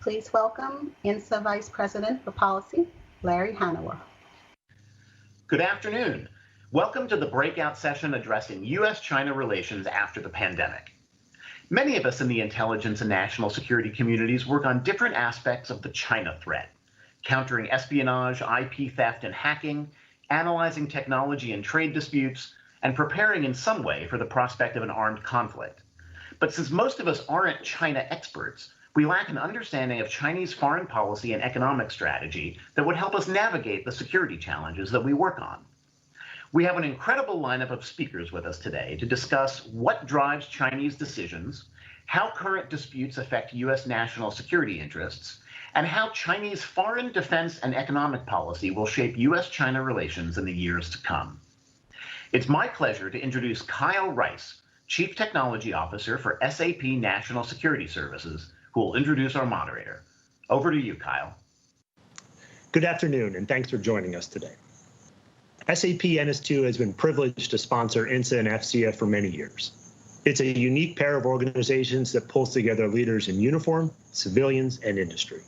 please welcome INSA Vice President for Policy, Larry Hanover. Good afternoon. Welcome to the breakout session addressing U.S. China relations after the pandemic. Many of us in the intelligence and national security communities work on different aspects of the China threat, countering espionage, IP theft, and hacking, analyzing technology and trade disputes, and preparing in some way for the prospect of an armed conflict. But since most of us aren't China experts, we lack an understanding of Chinese foreign policy and economic strategy that would help us navigate the security challenges that we work on. We have an incredible lineup of speakers with us today to discuss what drives Chinese decisions, how current disputes affect U.S. national security interests, and how Chinese foreign, defense, and economic policy will shape U.S.-China relations in the years to come. It's my pleasure to introduce Kyle Rice, Chief Technology Officer for SAP National Security Services, who will introduce our moderator. Over to you, Kyle. Good afternoon, and thanks for joining us today. SAP NS2 has been privileged to sponsor INSA and AFCEA for many years. It's a unique pair of organizations that pulls together leaders in uniform, civilians, and industry.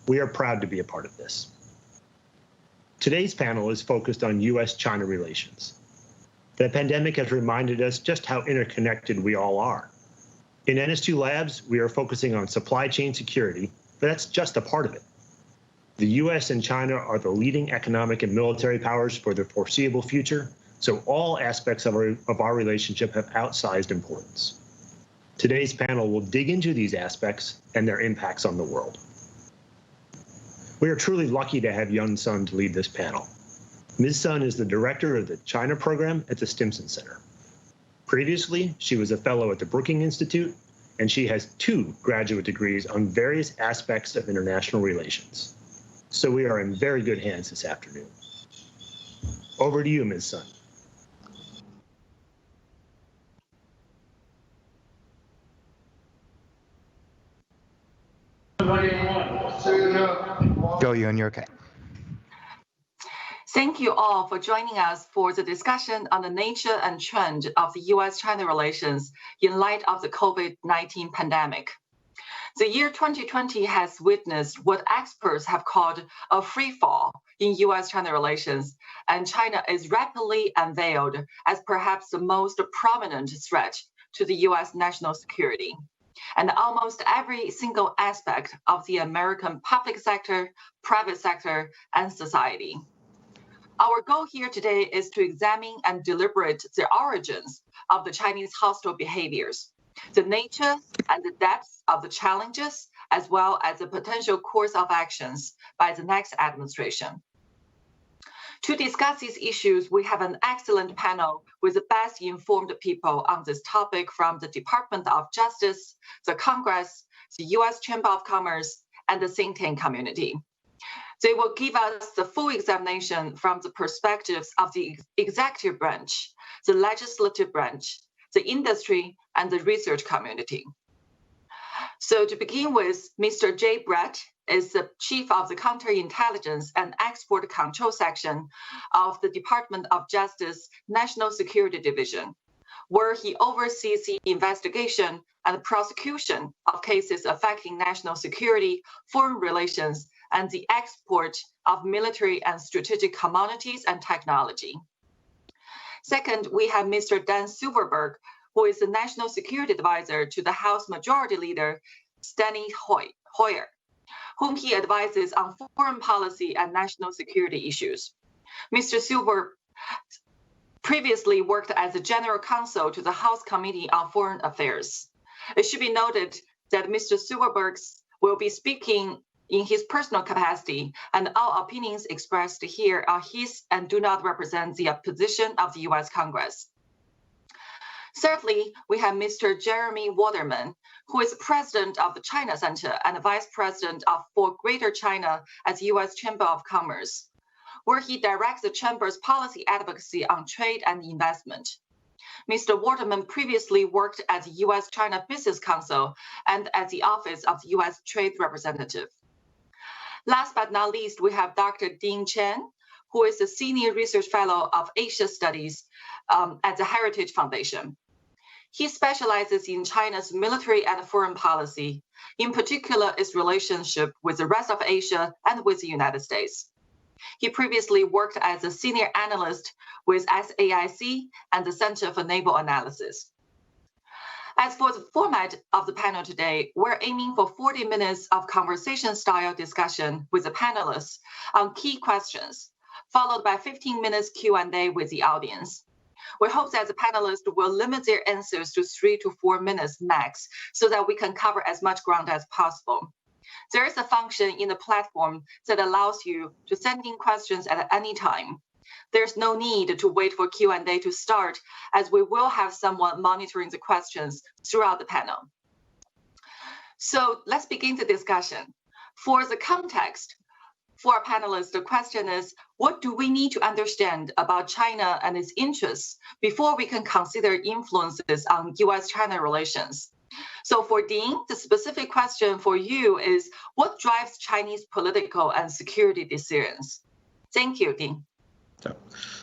We are proud to be a part of this. Today's panel is focused on U.S.-China relations. The pandemic has reminded us just how interconnected we all are. In NS2 Labs, we are focusing on supply chain security, but that's just a part of it. The U.S. and China are the leading economic and military powers for the foreseeable future, so all aspects of our relationship have outsized importance. Today's panel will dig into these aspects and their impacts on the world. We are truly lucky to have Yun Sun to lead this panel. Ms. Sun is the director of the China program at the Stimson Center. Previously, she was a fellow at the Brookings Institute, and she has 2 graduate degrees on various aspects of international relations. So we are in very good hands this afternoon. Over to you, Ms. Sun. Go, Yun, you're okay. Thank you all for joining us for the discussion on the nature and trend of the U.S.-China relations in light of the COVID-19 pandemic. The year 2020 has witnessed what experts have called a free fall in U.S.-China relations, and China is rapidly unveiled as perhaps the most prominent threat to the U.S. national security, and almost every single aspect of the American public sector, private sector, and society. Our goal here today is to examine and deliberate the origins of the Chinese hostile behaviors, the nature and the depth of the challenges, as well as the potential course of actions by the next administration. To discuss these issues, we have an excellent panel with the best informed people on this topic from the Department of Justice, the Congress, the U.S. Chamber of Commerce, and the think tank community. They will give us the full examination from the perspectives of the executive branch, the legislative branch, the industry, and the research community. So to begin with, Mr. J. Bratt is the Chief of the Counterintelligence and Export Control Section of the Department of Justice National Security Division, where he oversees the investigation and prosecution of cases affecting national security, foreign relations, and the export of military and strategic commodities and technology. Second, we have Mr. Dan Silverberg, who is the National Security Advisor to the House Majority Leader, Steny Hoyer, whom he advises on foreign policy and national security issues. Mr. Silverberg previously worked as a General Counsel to the House Committee on Foreign Affairs. It should be noted that Mr. Silverberg will be speaking in his personal capacity, and all opinions expressed here are his and do not represent the position of the U.S. Congress. Thirdly, we have Mr. Jeremie Waterman, who is President of the China Center and Vice President for Greater China at the U.S. Chamber of Commerce, where he directs the Chamber's policy advocacy on trade and investment. Mr. Waterman previously worked at the U.S. China Business Council and at the Office of the U.S. Trade Representative. Last but not least, we have Dr. Dean Chen, who is a Senior Research Fellow of Asia Studies at the Heritage Foundation. He specializes in China's military and foreign policy, in particular its relationship with the rest of Asia and with the United States. He previously worked as a senior analyst with SAIC and the Center for Naval Analysis. As for the format of the panel today, we're aiming for 40 minutes of conversation-style discussion with the panelists on key questions, followed by 15 minutes Q&A with the audience. We hope that the panelists will limit their answers to 3 to 4 minutes max so that we can cover as much ground as possible. There is a function in the platform that allows you to send in questions at any time. There's no need to wait for Q&A to start, as we will have someone monitoring the questions throughout the panel. So let's begin the discussion. For the context, for our panelists, the question is, what do we need to understand about China and its interests before we can consider influences on U.S.-China relations? So for Dean, the specific question for you is, what drives Chinese political and security decisions? Thank you, Dean.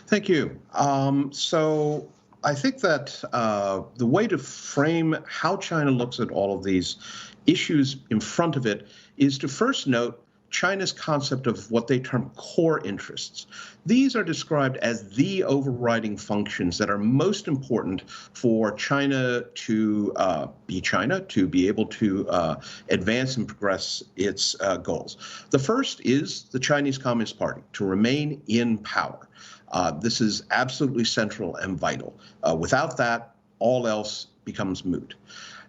Thank you. So I think that the way to frame how China looks at all of these issues in front of it is to first note China's concept of what they term core interests. These are described as the overriding functions that are most important for China to be China, to be able to advance and progress its goals. The first is the Chinese Communist Party, to remain in power. This is absolutely central and vital. Without that, all else becomes moot.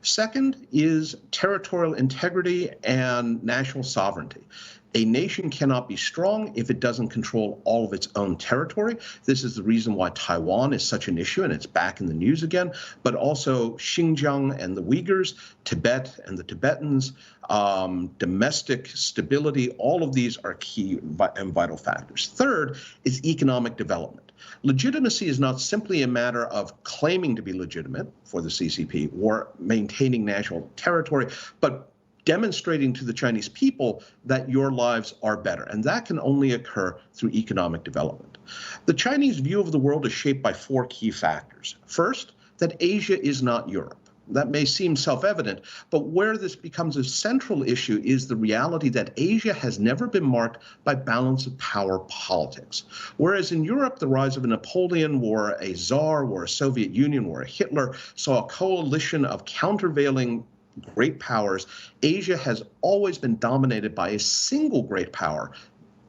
Second is territorial integrity and national sovereignty. A nation cannot be strong if it doesn't control all of its own territory. This is the reason why Taiwan is such an issue, and it's back in the news again, but also Xinjiang and the Uyghurs, Tibet and the Tibetans, domestic stability, all of these are key and vital factors. Third is economic development. Legitimacy is not simply a matter of claiming to be legitimate for the CCP or maintaining national territory, but demonstrating to the Chinese people that your lives are better. And that can only occur through economic development. The Chinese view of the world is shaped by 4 key factors. First, that Asia is not Europe. That may seem self-evident, but where this becomes a central issue is the reality that Asia has never been marked by balance of power politics. Whereas in Europe, the rise of a Napoleon or a Tsar or a Soviet Union or a Hitler saw a coalition of countervailing great powers, Asia has always been dominated by a single great power,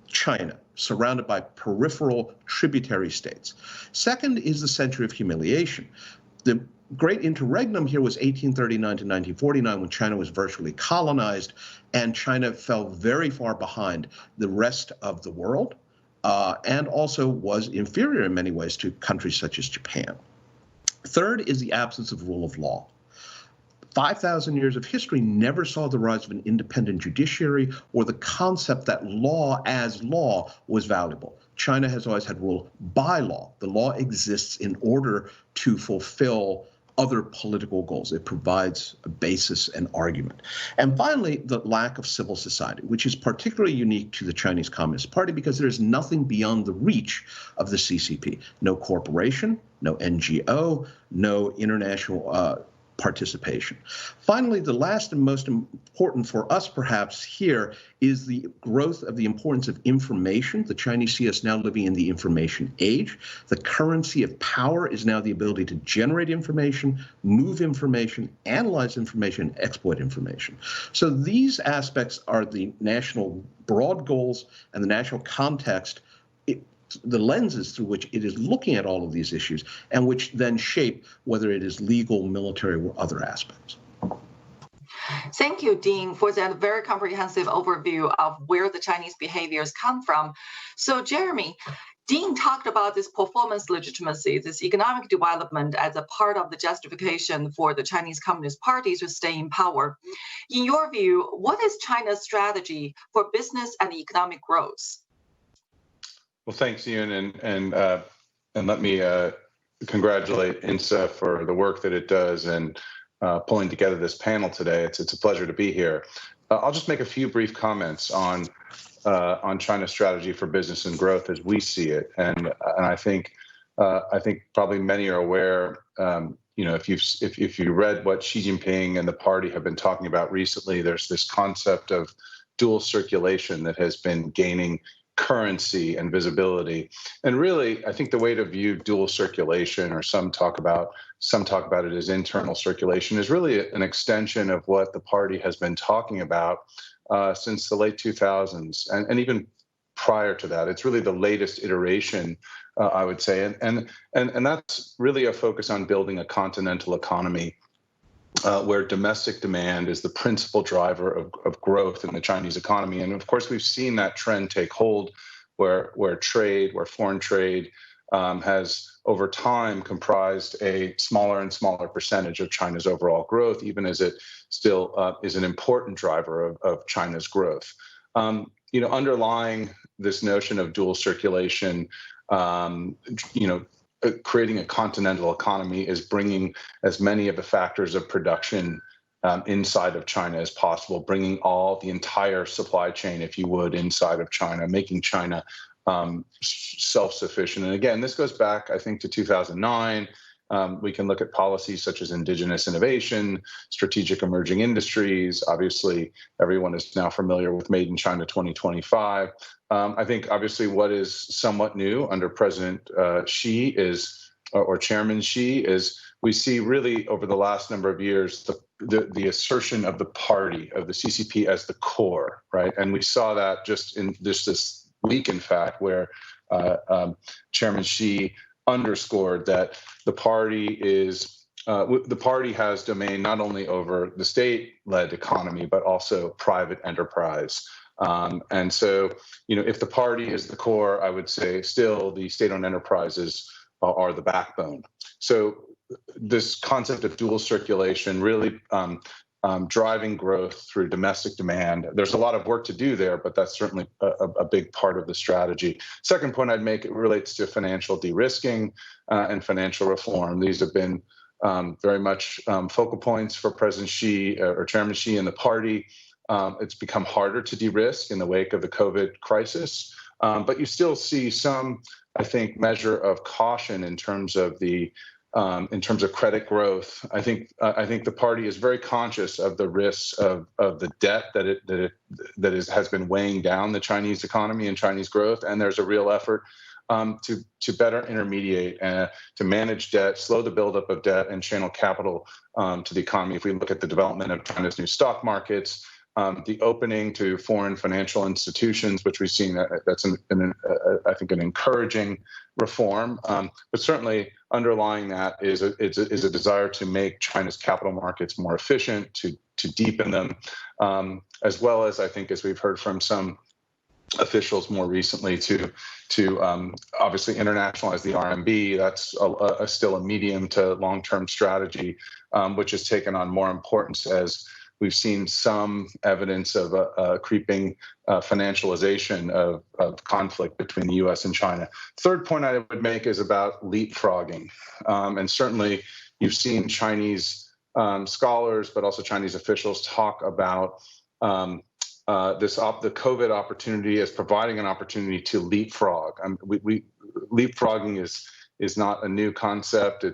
China, surrounded by peripheral tributary states. Second is the Century of Humiliation. The great interregnum here was 1839 to 1949, when China was virtually colonized, and China fell very far behind the rest of the world, and also was inferior in many ways to countries such as Japan. Third is the absence of rule of law. 5,000 years of history never saw the rise of an independent judiciary or the concept that law as law was valuable. China has always had rule by law. The law exists in order to fulfill other political goals. It provides a basis and argument. And finally, the lack of civil society, which is particularly unique to the Chinese Communist Party because there is nothing beyond the reach of the CCP. No corporation, no NGO, no international participation. Finally, the last and most important for us perhaps here is the growth of the importance of information. The Chinese see us now living in the information age. The currency of power is now the ability to generate information, move information, analyze information, exploit information. So these aspects are the national broad goals and the national context, the lenses through which it is looking at all of these issues, and which then shape whether it is legal, military, or other aspects. Thank you, Dean, for that very comprehensive overview of where the Chinese behaviors come from. So, Jeremie, Dean talked about this performance legitimacy, this economic development as a part of the justification for the Chinese Communist Party to stay in power. In your view, what is China's strategy for business and economic growth? Well, thanks, Ian, and let me congratulate INSA for the work that it does and pulling together this panel today. It's a pleasure to be here. I'll just make a few brief comments on China's strategy for business and growth as we see it, and I think I think probably many are aware, if you read what Xi Jinping and the party have been talking about recently, there's this concept of dual circulation that has been gaining currency and visibility. And really, I think the way to view dual circulation, or some talk about it as internal circulation, is really an extension of what the party has been talking about since the late 2000s, and even prior to that. It's really the latest iteration, I would say, and that's really a focus on building a continental economy where domestic demand is the principal driver of growth in the Chinese economy. And of course, we've seen that trend take hold, where foreign trade has over time comprised a smaller and smaller percentage of China's overall growth, even as it still is an important driver of China's growth. Underlying this notion of dual circulation, creating a continental economy is bringing as many of the factors of production inside of China as possible, bringing the entire supply chain, if you would, inside of China, making China self-sufficient. And again, this goes back, I think, to 2009. We can look at policies such as indigenous innovation, strategic emerging industries. Obviously, everyone is now familiar with Made in China 2025. I think, obviously, what is somewhat new under President Xi or Chairman Xi is we see really over the last number of years the assertion of the party, of the CCP as the core, right? And we saw that just in this week, in fact, where Chairman Xi underscored that the party has domain not only over the state-led economy but also private enterprise. And so, if the party is the core, I would say still the state-owned enterprises are the backbone. So this concept of dual circulation really driving growth through domestic demand. There's a lot of work to do there, but that's certainly a big part of the strategy. Second point I'd make, it relates to financial de-risking and financial reform. These have been very much focal points for President Xi or Chairman Xi and the party. It's become harder to de-risk in the wake of the COVID crisis, but you still see some, I think, measure of caution in terms of credit growth. I think the party is very conscious of the risks of the debt that has been weighing down the Chinese economy and Chinese growth, and there's a real effort to better intermediate and to manage debt, slow the buildup of debt, and channel capital to the economy. If we look at the development of China's new stock markets, the opening to foreign financial institutions, which we've seen, that's I think an encouraging reform. But certainly underlying that is a desire to make China's capital markets more efficient, to deepen them, as well as, I think, as we've heard from some officials more recently, to obviously internationalize the RMB. That's still a medium to long-term strategy, which has taken on more importance as we've seen some evidence of a creeping financialization of conflict between the U.S. and China. Third point I would make is about leapfrogging. And certainly you've seen Chinese scholars, but also Chinese officials talk about the COVID opportunity as providing an opportunity to leapfrog. Leapfrogging is not a new concept.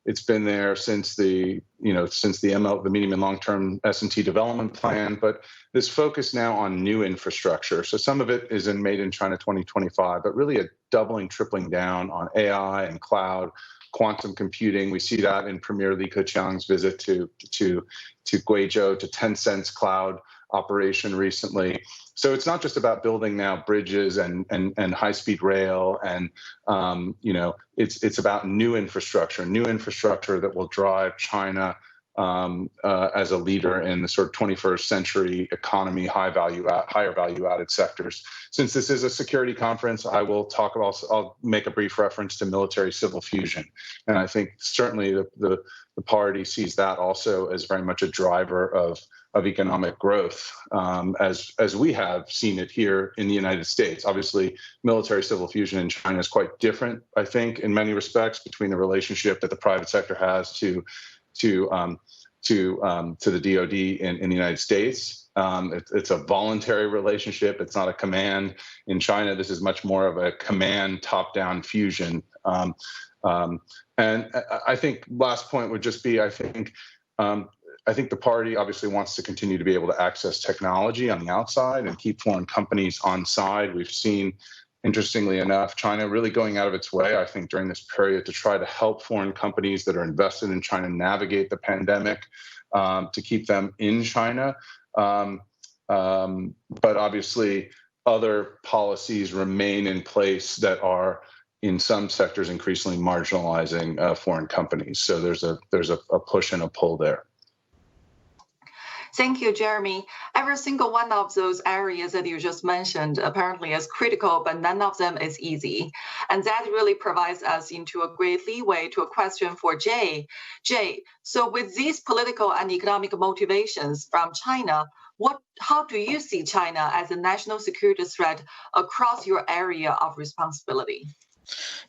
It's been there since the medium and long-term S&T development plan, but this focus now on new infrastructure. So some of it is in Made in China 2025, but really a doubling, tripling down on AI and cloud, quantum computing. We see that in Premier Li Keqiang's visit to Guizhou, to Tencent's cloud operation recently. So it's not just about building now bridges and high-speed rail, and it's about new infrastructure that will drive China as a leader in the sort of 21st century economy, higher value-added sectors. Since this is a security conference, I'll make a brief reference to military-civil fusion, and I think certainly the party sees that also as very much a driver of economic growth, as we have seen it here in the United States. Obviously, military-civil fusion in China is quite different, I think, in many respects, between the relationship that the private sector has to the DoD in the United States. It's a voluntary relationship. It's not a command. In China, this is much more of a command top-down fusion. And I think last point would just be, I think the party obviously wants to continue to be able to access technology on the outside and keep foreign companies on side. We've seen, interestingly enough, China really going out of its way, I think, during this period to try to help foreign companies that are invested in China navigate the pandemic, to keep them in China. But obviously, other policies remain in place that are, in some sectors, increasingly marginalizing foreign companies. So there's a push and a pull there. Thank you, Jeremie. Every single one of those areas that you just mentioned apparently is critical, but none of them is easy. And that really provides us into a great leeway to a question for Jay. Jay, so with these political and economic motivations from China, how do you see China as a national security threat across your area of responsibility?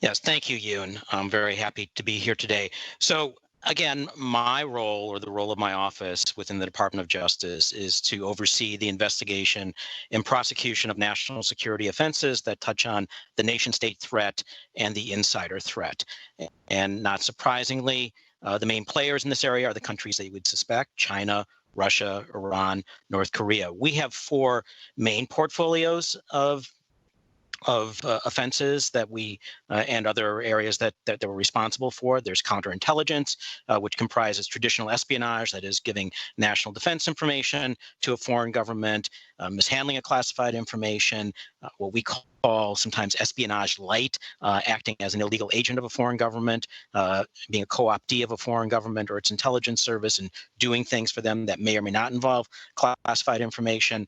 Yes, thank you, Yoon. I'm very happy to be here today. So again, my role, or the role of my office within the Department of Justice, is to oversee the investigation and prosecution of national security offenses that touch on the nation-state threat and the insider threat. And not surprisingly, the main players in this area are the countries that you would suspect: China, Russia, Iran, North Korea. We have four main portfolios of offenses that we and other areas that we're responsible for. There's counterintelligence, which comprises traditional espionage, that is giving national defense information to a foreign government, mishandling of classified information, what we call sometimes espionage light, acting as an illegal agent of a foreign government, being a co-optee of a foreign government or its intelligence service and doing things for them that may or may not involve classified information,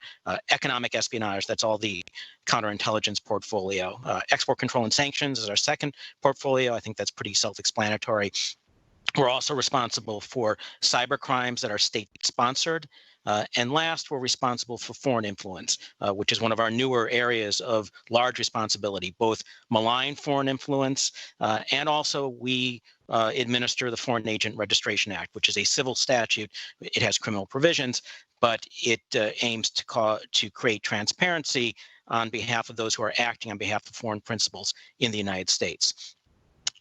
economic espionage, that's all the counterintelligence portfolio. Export control and sanctions is our second portfolio. I think that's pretty self-explanatory. We're also responsible for cyber crimes that are state-sponsored. And last, we're responsible for foreign influence, which is one of our newer areas of large responsibility, both malign foreign influence and also we administer the Foreign Agent Registration Act, which is a civil statute. It has criminal provisions, but it aims to create transparency on behalf of those who are acting on behalf of foreign principals in the United States.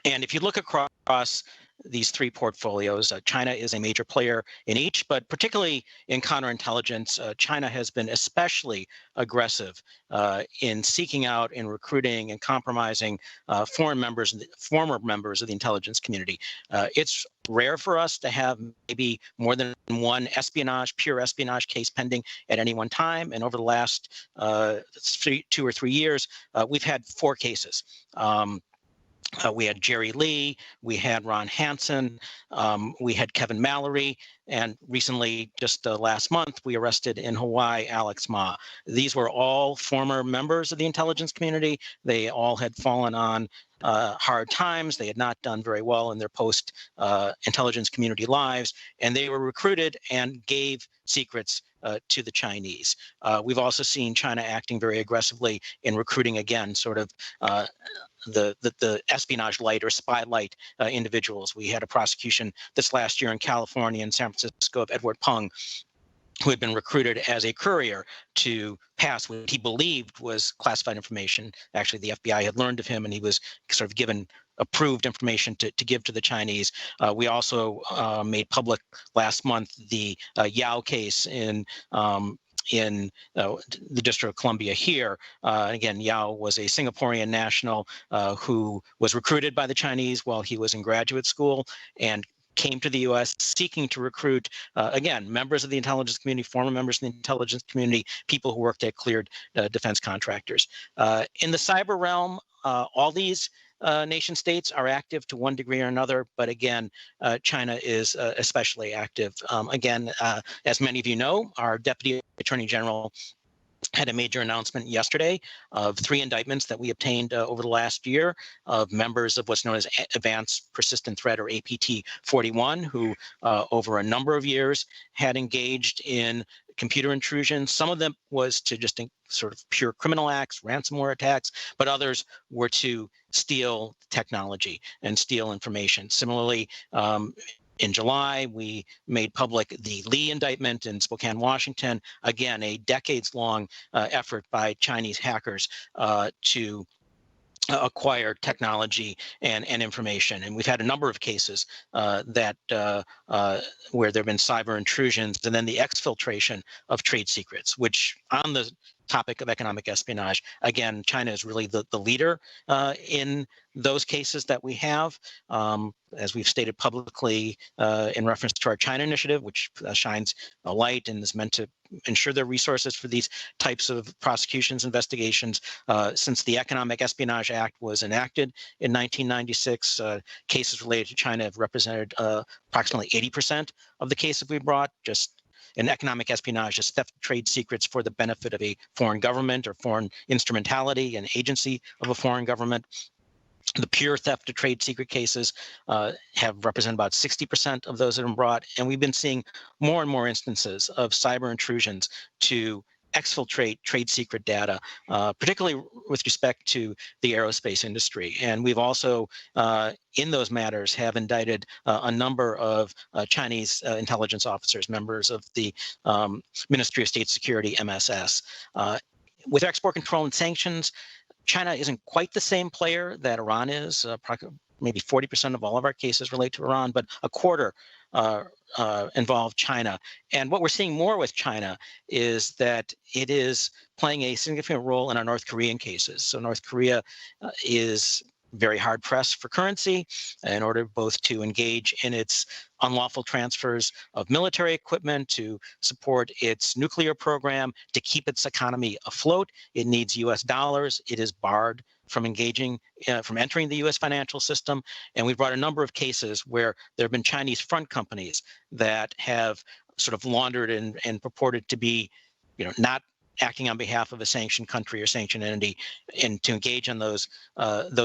And if you look across these three portfolios, China is a major player in each, but particularly in counterintelligence, China has been especially aggressive in seeking out and recruiting and compromising former members of the intelligence community. It's rare for us to have maybe more than one pure espionage case pending at any one time. And over the last 2 or 3 years, we've had 4 cases. We had Jerry Lee, we had Ron Hansen, we had Kevin Mallory, and recently, just last month, we arrested in Hawaii Alex Ma. These were all former members of the intelligence community. They all had fallen on hard times. They had not done very well in their post-intelligence community lives, and they were recruited and gave secrets to the Chinese. We've also seen China acting very aggressively in recruiting, again, sort of the espionage light or spy light individuals. We had a prosecution this last year in California and San Francisco of Edward Peng, who had been recruited as a courier to pass what he believed was classified information. Actually, the FBI had learned of him, and he was sort of given approved information to give to the Chinese. We also made public last month the Yao case in the District of Columbia here. Again, Yao was a Singaporean national who was recruited by the Chinese while he was in graduate school and came to the U.S. seeking to recruit, again, members of the intelligence community, former members of the intelligence community, people who worked at cleared defense contractors. In the cyber realm, all these nation states are active to one degree or another, but again, China is especially active. Again, as many of you know, our Deputy Attorney General had a major announcement yesterday of 3 indictments that we obtained over the last year of members of what's known as Advanced Persistent Threat, or APT-41, who over a number of years had engaged in computer intrusion. Some of them was to just sort of pure criminal acts, ransomware attacks, but others were to steal technology and steal information. Similarly, In July, we made public the Lee indictment in Spokane, Washington. Again, a decades-long effort by Chinese hackers to acquire technology and information. And we've had a number of cases where there have been cyber intrusions, and then the exfiltration of trade secrets, which on the topic of economic espionage, again, China is really the leader in those cases that we have. As we've stated publicly in reference to our China initiative, which shines a light and is meant to ensure their resources for these types of prosecutions, investigations. Since the Economic Espionage Act was enacted in 1996, cases related to China have represented approximately 80% of the cases we brought. Just in economic espionage is theft of trade secrets for the benefit of a foreign government or foreign instrumentality, an agency of a foreign government. The pure theft of trade secret cases have represented about 60% of those that have been brought. And we've been seeing more and more instances of cyber intrusions to exfiltrate trade secret data, particularly with respect to the aerospace industry. And we've also, in those matters, have indicted a number of Chinese intelligence officers, members of the Ministry of State Security, MSS. With export control and sanctions, China isn't quite the same player that Iran is. Maybe 40% of all of our cases relate to Iran, but a quarter involve China. And what we're seeing more with China is that it is playing a significant role in our North Korean cases. So North Korea is very hard pressed for currency in order both to engage in its unlawful transfers of military equipment, to support its nuclear program, to keep its economy afloat. It needs US dollars. It is barred from engaging, from entering the US financial system. And we've brought a number of cases where there have been Chinese front companies that have sort of laundered and purported to be, not acting on behalf of a sanctioned country or sanctioned entity, and to engage in those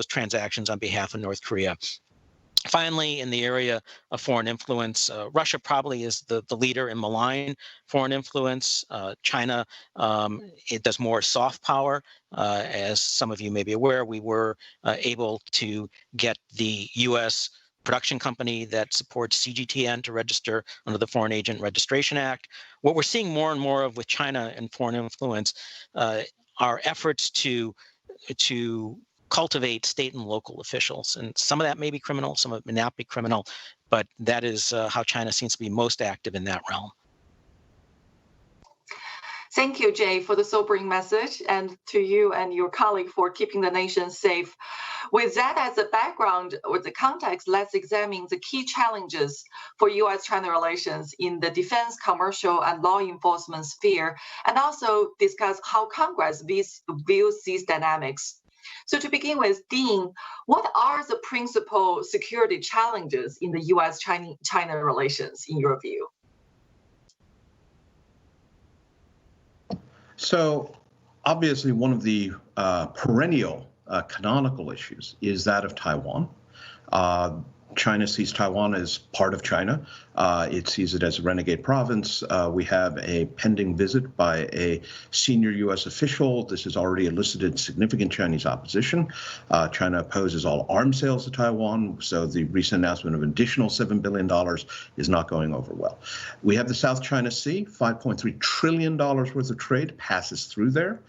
transactions on behalf of North Korea. Finally, in the area of foreign influence, Russia probably is the leader in malign foreign influence. China, it does more soft power. As some of you may be aware, we were able to get the U.S. production company that supports CGTN to register under the Foreign Agent Registration Act. What we're seeing more and more of with China and foreign influence are efforts to cultivate state and local officials. And some of that may be criminal, some of it may not be criminal, but that is how China seems to be most active in that realm. Thank you, Jay, for the sobering message, and to you and your colleague for keeping the nation safe. With that as a background or the context, let's examine the key challenges for U.S.-China relations in the defense, commercial, and law enforcement sphere, and also discuss how Congress views these dynamics. So to begin with, Dean, what are the principal security challenges in the U.S.-China relations, in your view? So obviously one of the perennial canonical issues is that of Taiwan. China sees Taiwan as part of China. It sees it as a renegade province. We have a pending visit by a senior U.S. official. This has already elicited significant Chinese opposition. China opposes all arms sales to Taiwan, so the recent announcement of an additional $7 billion is not going over well. We have the South China Sea, $5.3 trillion worth of trade passes through there.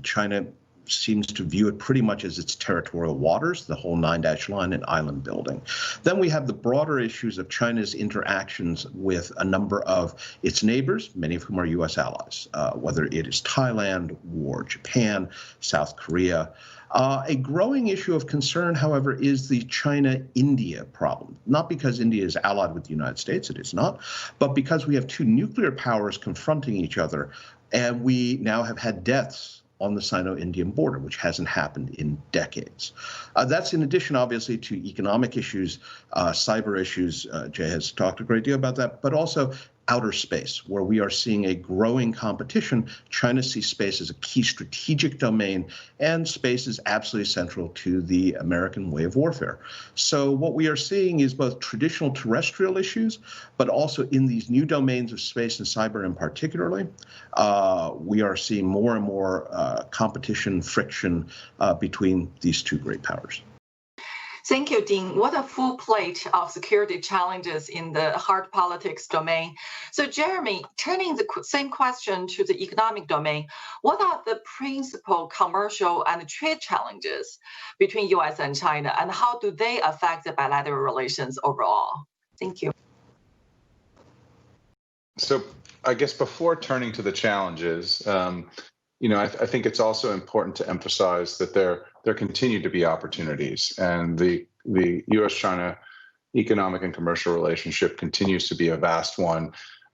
China seems to view it pretty much as its territorial waters, the whole 9-dash line and island building. Then we have the broader issues of China's interactions with a number of its neighbors, many of whom are U.S. allies, whether it is Thailand or Japan, South Korea. A growing issue of concern, however, is the China-India problem. Not because India is allied with the United States, it is not, but because we have two nuclear powers confronting each other, and we now have had deaths on the Sino-Indian border, which hasn't happened in decades. That's in addition, obviously, to economic issues, cyber issues. Jay has talked a great deal about that, but also outer space, where we are seeing a growing competition. China sees space as a key strategic domain, and space is absolutely central to the American way of warfare. So what we are seeing is both traditional terrestrial issues, but also in these new domains of space and cyber in particularly, we are seeing more and more competition, friction between these two great powers. Thank you, Dean. What a full plate of security challenges in the hard politics domain. So, Jeremie, turning the same question to the economic domain, what are the principal commercial and trade challenges between U.S. and China, and how do they affect the bilateral relations overall? Thank you. So, I guess before turning to the challenges, I think it's also important to emphasize that there continue to be opportunities, and the U.S.-China economic and commercial relationship continues to be a vast one,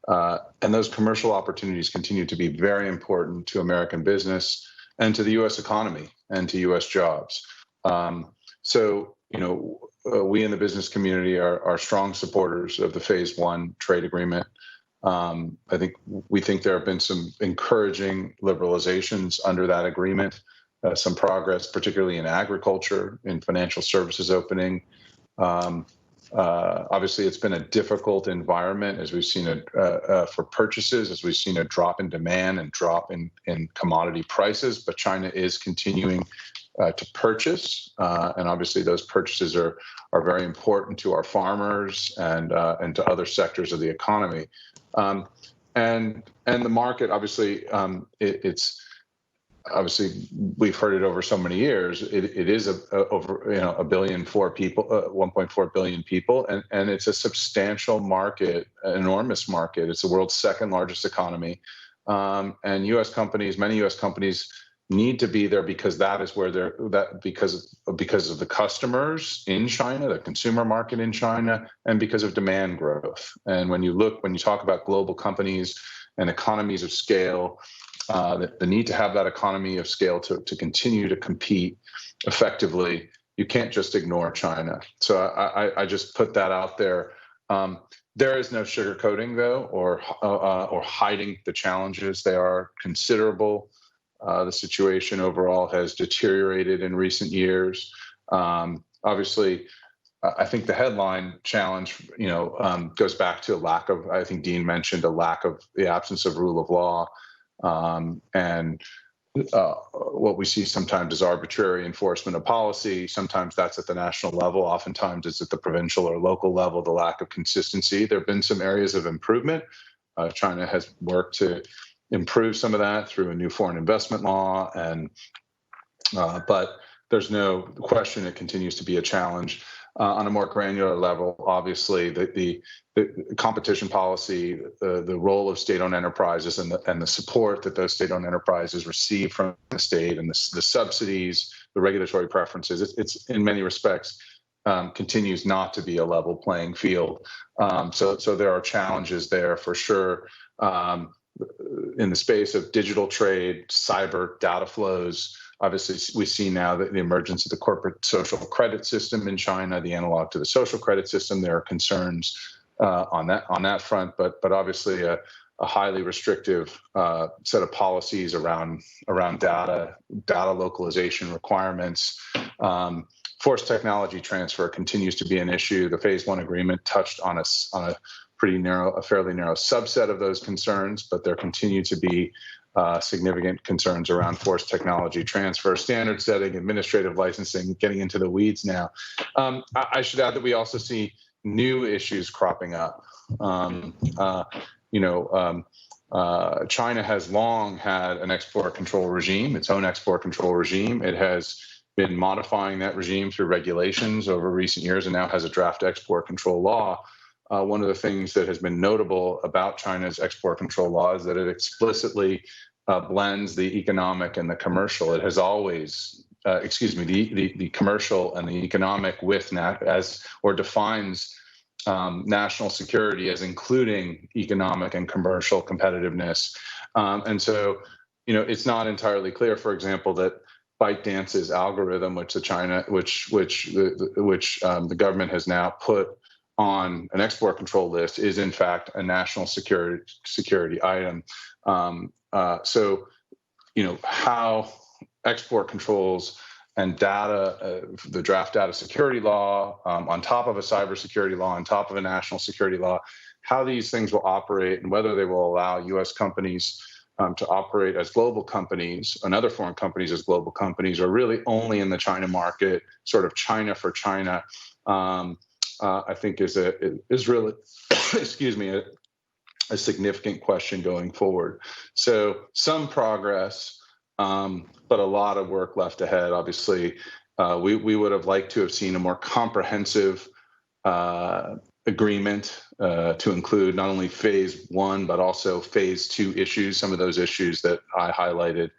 and those commercial opportunities continue to be very important to American business and to the U.S. economy and to U.S. jobs. We in the business community are strong supporters of the Phase 1 trade agreement. We think there have been some encouraging liberalizations under that agreement, some progress, particularly in agriculture, in financial services opening. Obviously, it's been a difficult environment as we've seen for purchases, as we've seen a drop in demand and drop in commodity prices, but China is continuing to purchase, and obviously those purchases are very important to our farmers and to other sectors of the economy. And the market, obviously, it's obviously we've heard it over so many years. It is over 1.4 billion people, and it's a substantial market, an enormous market. It's the world's second largest economy, and many U.S. companies need to be there because that is where because of the customers in China, the consumer market in China, and because of demand growth. And when you talk about global companies and economies of scale, the need to have that economy of scale to continue to compete effectively, you can't just ignore China. So I just put that out there. There is no sugarcoating, though, or hiding the challenges. They are considerable. The situation overall has deteriorated in recent years. Obviously, I think the headline challenge, goes back to a lack of, I think Dean mentioned, the absence of rule of law. And what we see sometimes is arbitrary enforcement of policy. Sometimes that's at the national level. Oftentimes it's at the provincial or local level, the lack of consistency. There have been some areas of improvement. China has worked to improve some of that through a new foreign investment law, but there's no question it continues to be a challenge. On a more granular level, obviously, the competition policy, the role of state-owned enterprises, and the support that those state-owned enterprises receive from the state, and the subsidies, the regulatory preferences, it's in many respects continues not to be a level playing field. So there are challenges there for sure. In the space of digital trade, cyber data flows, obviously we see now that the emergence of the corporate social credit system in China, the analog to the social credit system. There are concerns on that front, but obviously a highly restrictive set of policies around data localization requirements. Forced technology transfer continues to be an issue. The Phase 1 agreement touched on a fairly narrow subset of those concerns, but there continue to be significant concerns around forced technology transfer, standard setting, administrative licensing, getting into the weeds now. I should add that we also see new issues cropping up. China has long had an export control regime, its own export control regime. It has been modifying that regime through regulations over recent years and now has a draft export control law. One of the things that has been notable about China's export control law is that it explicitly blends the economic and the commercial. It has always, the commercial and the economic defines national security as including economic and commercial competitiveness. And so, it's not entirely clear, for example, that ByteDance's algorithm, which the government has now put on an export control list, is in fact a national security item. So, how export controls and data, the draft data security law, on top of a cybersecurity law, on top of a national security law, how these things will operate and whether they will allow U.S. companies to operate as global companies and other foreign companies as global companies are really only in the China market, sort of China for China, I think is really, excuse me, a significant question going forward. So some progress, but a lot of work left ahead. Obviously, we would have liked to have seen a more comprehensive agreement to include not only phase 1, but also phase 2 issues, some of those issues that I highlighted,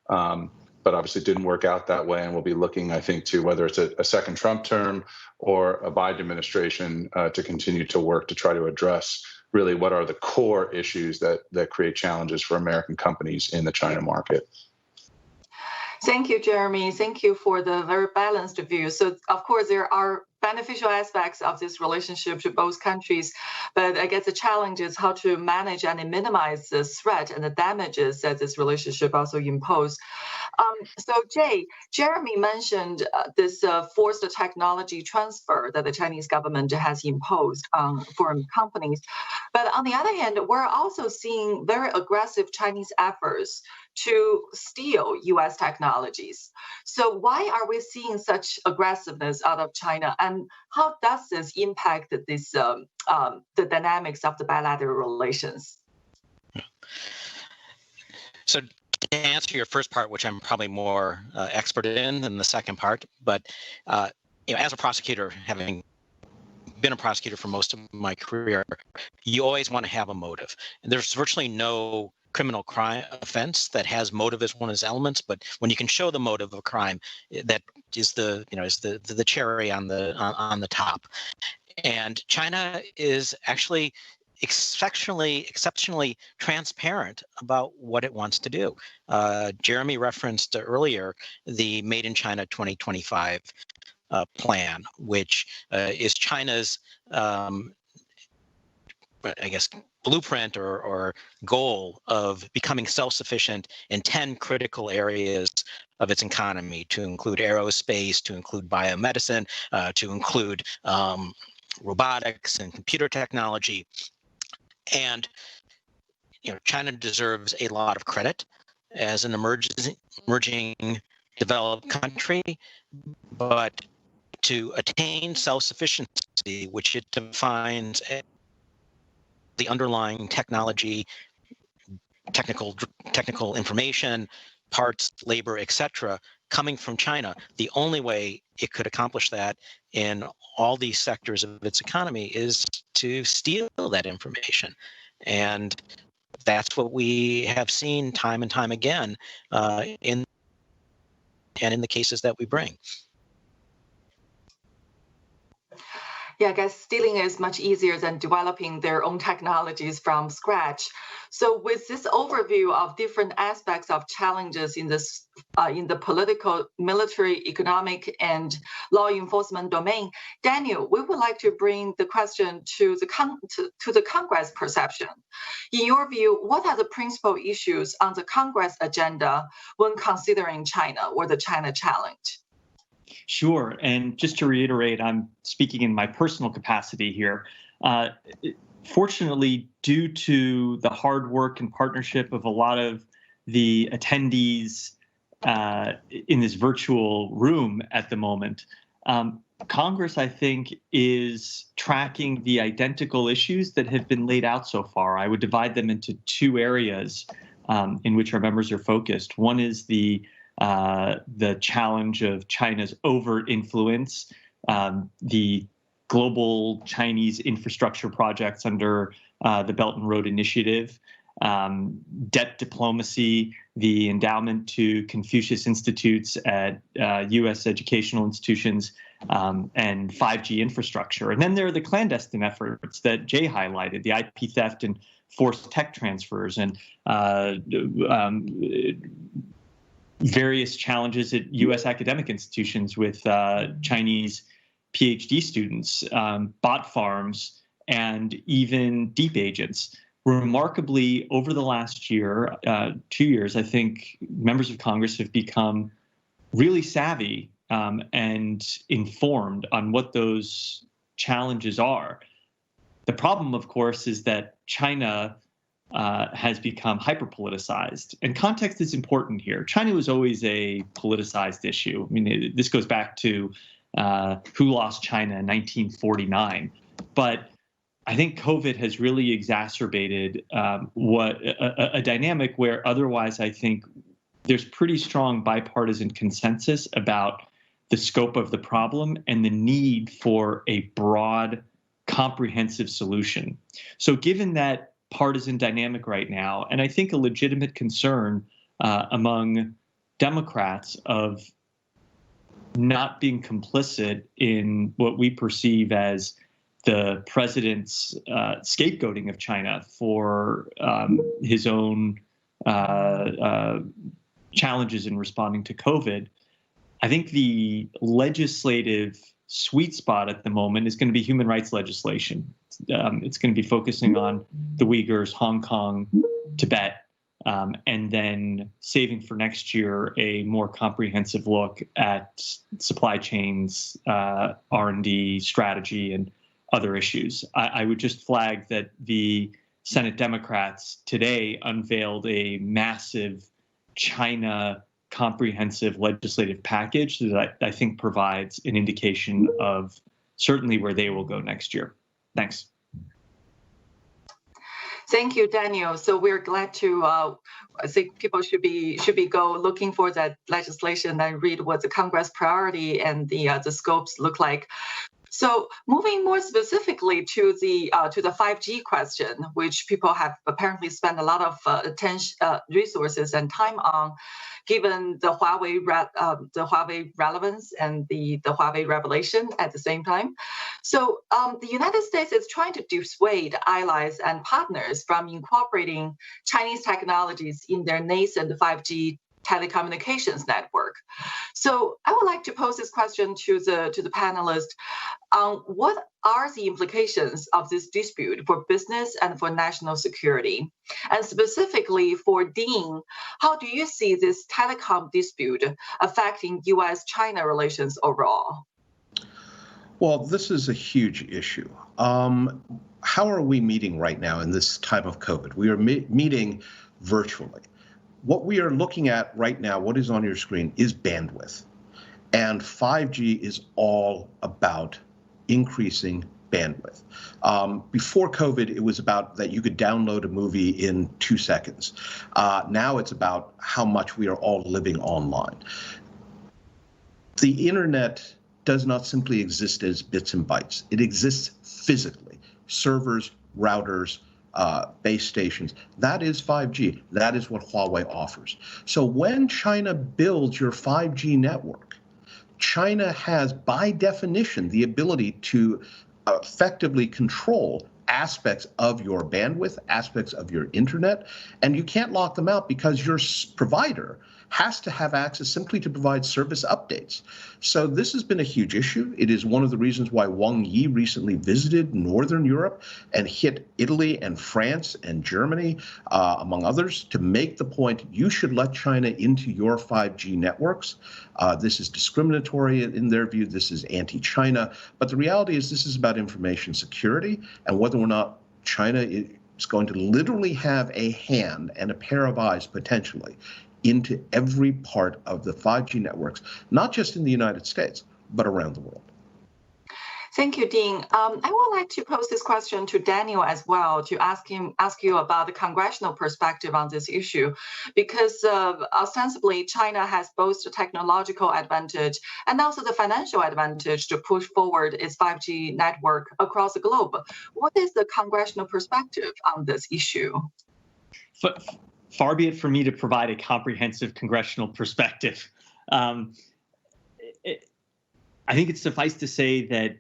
but obviously didn't work out that way. And we'll be looking, I think, to whether it's a second Trump term or a Biden administration to continue to work to try to address really what are the core issues that create challenges for American companies in the China market. Thank you, Jeremie. Thank you for the very balanced view. So, of course, there are beneficial aspects of this relationship to both countries, but I guess the challenge is how to manage and minimize the threat and the damages that this relationship also impose. So, Jeremie mentioned this forced technology transfer that the Chinese government has imposed on foreign companies. But on the other hand, we're also seeing very aggressive Chinese efforts to steal U.S. technologies. So why are we seeing such aggressiveness out of China, and how does this impact this the dynamics of the bilateral relations? So to answer your first part, which I'm probably more expert in than the second part, but as a prosecutor, having been a prosecutor for most of my career, you always want to have a motive. And there's virtually no criminal crime offense that has motive as one of its elements, but when you can show the motive of a crime, that is the cherry on the top. And China is actually exceptionally transparent about what it wants to do. Jeremie referenced earlier the Made in China 2025 plan, which is China's I guess blueprint or goal of becoming self-sufficient in 10 critical areas of its economy, to include aerospace, to include biomedicine, to include robotics and computer technology. And China deserves a lot of credit as an emerging developed country, but to attain self-sufficiency, which it defines the underlying technology, technical information, parts, labor, etc., coming from China, the only way it could accomplish that in all these sectors of its economy is to steal that information. And that's what we have seen time and time again in the cases that we bring. Yeah, I guess stealing is much easier than developing their own technologies from scratch. So with this overview of different aspects of challenges in this in the political, military, economic, and law enforcement domain, Daniel, we would like to bring the question to the Congress perception. In your view, what are the principal issues on the Congress agenda when considering China or the China challenge? Sure. And just to reiterate, I'm speaking in my personal capacity here. Fortunately, due to the hard work and partnership of a lot of the attendees in this virtual room at the moment, Congress, I think, is tracking the identical issues that have been laid out so far. I would divide them into two areas in which our members are focused. One is the challenge of China's overt influence, the global Chinese infrastructure projects under the Belt and Road Initiative, debt diplomacy, the endowment to Confucius Institutes at U.S. educational institutions, and 5G infrastructure. And then there are the clandestine efforts that Jay highlighted, the IP theft and forced tech transfers, and various challenges at U.S. academic institutions with Chinese PhD students, bot farms, and even deep agents. Remarkably, over the last year, 2 years, I think members of Congress have become really savvy and informed on what those challenges are. The problem, of course, is that China has become hyper-politicized. And context is important here. China was always a politicized issue. I mean, this goes back to Who Lost China in 1949. But I think COVID has really exacerbated a dynamic where otherwise I think there's pretty strong bipartisan consensus about the scope of the problem and the need for a broad, comprehensive solution. So given that partisan dynamic right now, and I think a legitimate concern among Democrats of not being complicit in what we perceive as the president's scapegoating of China for his own challenges in responding to COVID, I think the legislative sweet spot at the moment is going to be human rights legislation. It's going to be focusing on the Uyghurs, Hong Kong, Tibet, and then saving for next year a more comprehensive look at supply chains, R&D strategy, and other issues. I would just flag that the Senate Democrats today unveiled a massive China comprehensive legislative package that I think provides an indication of certainly where they will go next year. Thanks. Thank you, Daniel. So we're glad to. I think people should be go looking for that legislation and read what the Congress priority and the scopes look like. So moving more specifically to the 5G question, which people have apparently spent a lot of attention, resources, and time on, given the Huawei relevance and the Huawei revelation at the same time. So the United States is trying to dissuade allies and partners from incorporating Chinese technologies in their nascent 5G telecommunications network. So I would like to pose this question to the panelists. What are the implications of this dispute for business and for national security? And specifically for Dean, how do you see this telecom dispute affecting U.S. China relations overall? Well, this is a huge issue. How are we meeting right now in this time of COVID? We are meeting virtually. What we are looking at right now, what is on your screen, is bandwidth. And 5G is all about increasing bandwidth. Before COVID, it was about that you could download a movie in 2 seconds. Now it's about how much we are all living online. The internet does not simply exist as bits and bytes. It exists physically. Servers, routers, base stations. That is 5G. That is what Huawei offers. So when China builds your 5G network, China has, by definition, the ability to effectively control aspects of your bandwidth, aspects of your internet, and you can't lock them out because your provider has to have access simply to provide service updates. So this has been a huge issue. It is one of the reasons why Wang Yi recently visited Northern Europe and hit Italy and France and Germany, among others, to make the point you should let China into your 5G networks. This is discriminatory in their view. This is anti-China. But the reality is this is about information security and whether or not China is going to literally have a hand and a pair of eyes potentially into every part of the 5G networks, not just in the United States, but around the world. Thank you, Dean. I would like to pose this question to Daniel as well, to ask you about the congressional perspective on this issue, because ostensibly China has both the technological advantage and also the financial advantage to push forward its 5G network across the globe. What is the congressional perspective on this issue? Far be it from me to provide a comprehensive congressional perspective. I think it's suffice to say that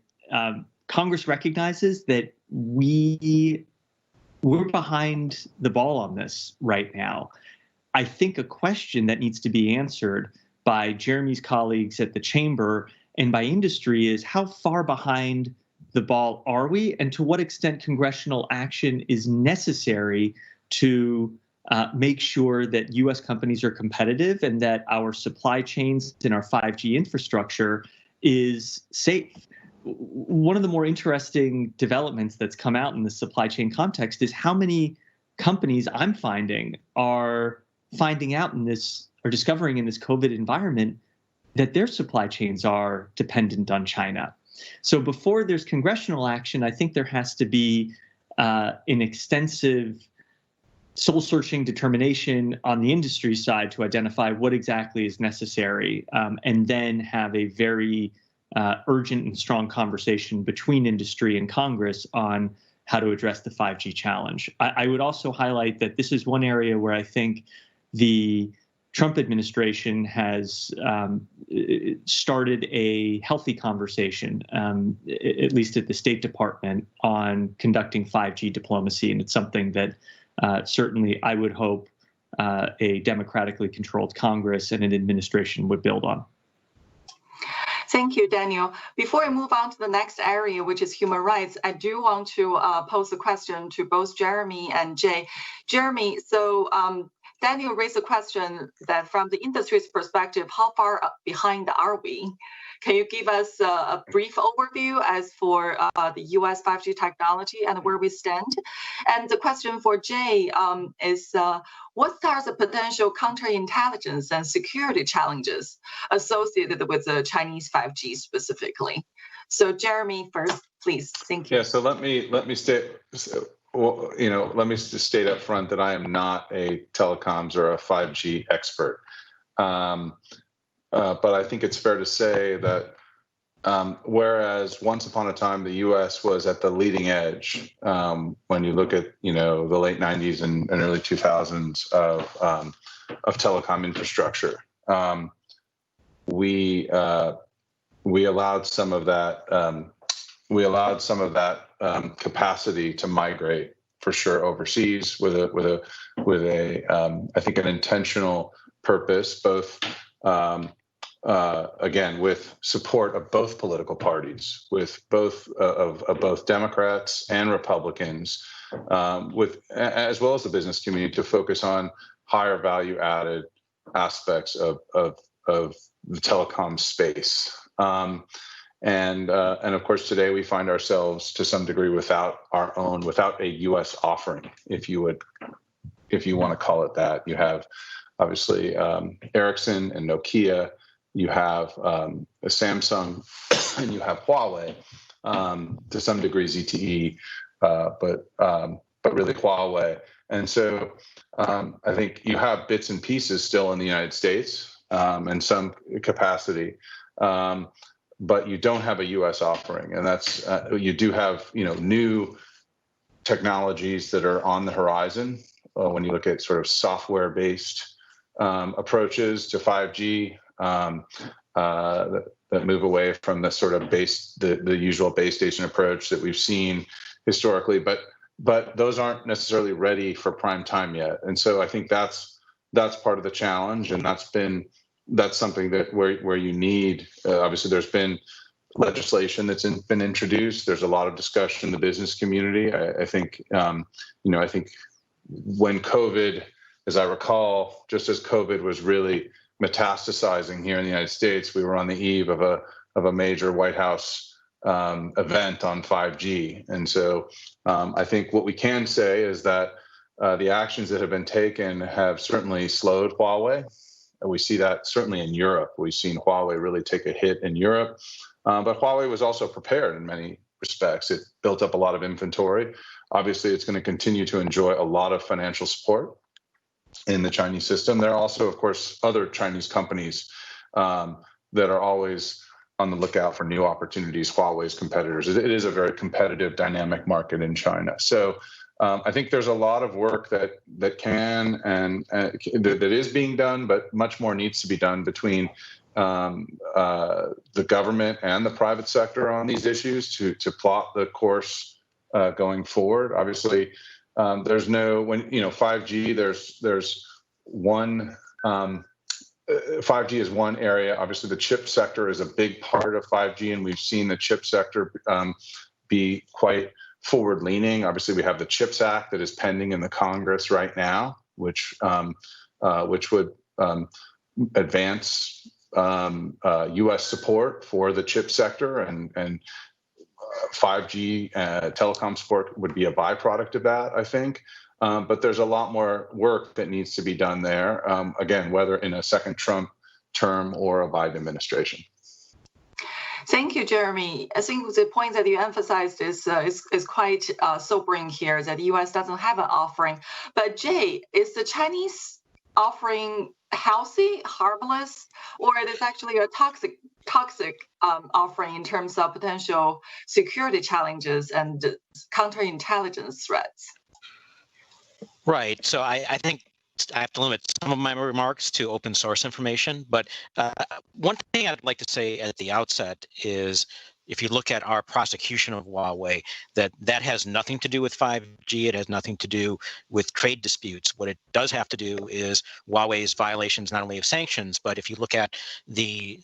Congress recognizes that we're behind the ball on this right now. I think a question that needs to be answered by Jeremie's colleagues at the chamber and by industry is how far behind the ball are we, and to what extent congressional action is necessary to make sure that U.S. companies are competitive and that our supply chains and our 5G infrastructure is safe. One of the more interesting developments that's come out in the supply chain context is how many companies I'm finding are finding out in this, or discovering in this COVID environment, that their supply chains are dependent on China. So before there's congressional action, I think there has to be an extensive soul-searching determination on the industry side to identify what exactly is necessary, and then have a very urgent and strong conversation between industry and Congress on how to address the 5G challenge. I would also highlight that this is one area where I think the Trump administration has started a healthy conversation, at least at the State Department, on conducting 5G diplomacy. And it's something that certainly I would hope a democratically controlled Congress and an administration would build on. Thank you, Daniel. Before I move on to the next area, which is human rights, I do want to pose a question to both Jeremie and Jay. Jeremie, so Daniel raised a question that from the industry's perspective, how far behind are we? Can you give us a brief overview as for the U.S. 5G technology and where we stand? And the question for Jay is, what are the potential counterintelligence and security challenges associated with the Chinese 5G specifically? So Jeremie first, please. Thank you. Yeah. So let me state. Well, let me just state up front that I am not a telecoms or a 5G expert. But I think it's fair to say that whereas once upon a time the U.S. was at the leading edge, when you look at the late 90s and early 2000s of telecom infrastructure, we allowed some of that capacity to migrate, for sure, overseas with a I think an intentional purpose, both again with support of both political parties, with both of both Democrats and Republicans, as well as the business community, to focus on higher value added aspects of the telecom space. And of course, today we find ourselves to some degree without a U.S. offering, if you want to call it that. You have obviously Ericsson and Nokia, you have Samsung, and you have Huawei, to some degree ZTE, but really Huawei. And so I think you have bits and pieces still in the United States, and some capacity. But you don't have a U.S. offering, and that's you do have new technologies that are on the horizon. When you look at sort of software-based approaches to 5G that move away from the sort of the usual base station approach that we've seen historically, but those aren't necessarily ready for prime time yet. And so I think that's part of the challenge, and that's something that where you need, obviously there's been legislation that's been introduced. There's a lot of discussion in the business community. I think, I think when COVID, as I recall, just as COVID was really metastasizing here in the United States, we were on the eve of a major White House event on 5G. And so I think what we can say is that the actions that have been taken have certainly slowed Huawei. We see that certainly in Europe. We've seen Huawei really take a hit in Europe, but Huawei was also prepared in many respects. It built up a lot of inventory. Obviously, it's going to continue to enjoy a lot of financial support in the Chinese system. There are also, of course, other Chinese companies that are always on the lookout for new opportunities, Huawei's competitors. It is a very competitive, dynamic market in China. So I think there's a lot of work that can and that is being done, but much more needs to be done between the government and the private sector on these issues to plot the course going forward. Obviously, there's no 5G. There's one. 5G is one area. Obviously, the chip sector is a big part of 5G, and we've seen the chip sector be quite forward-leaning. Obviously, we have the CHIPS Act that is pending in the Congress right now, which would advance U.S. support for the chip sector, and 5G telecom support would be a byproduct of that, I think. but there's a lot more work that needs to be done there, again, whether in a second Trump term or a Biden administration. Thank you, Jeremy. I think the point that you emphasized is quite sobering here, that the U.S. doesn't have an offering. But Jay, is the Chinese offering healthy, harmless, or it is actually a toxic offering in terms of potential security challenges and counterintelligence threats? Right. So I think I have to limit some of my remarks to open source information. But one thing I'd like to say at the outset is, if you look at our prosecution of Huawei, that has nothing to do with 5G. It has nothing to do with trade disputes. What it does have to do is Huawei's violations not only of sanctions, but if you look at the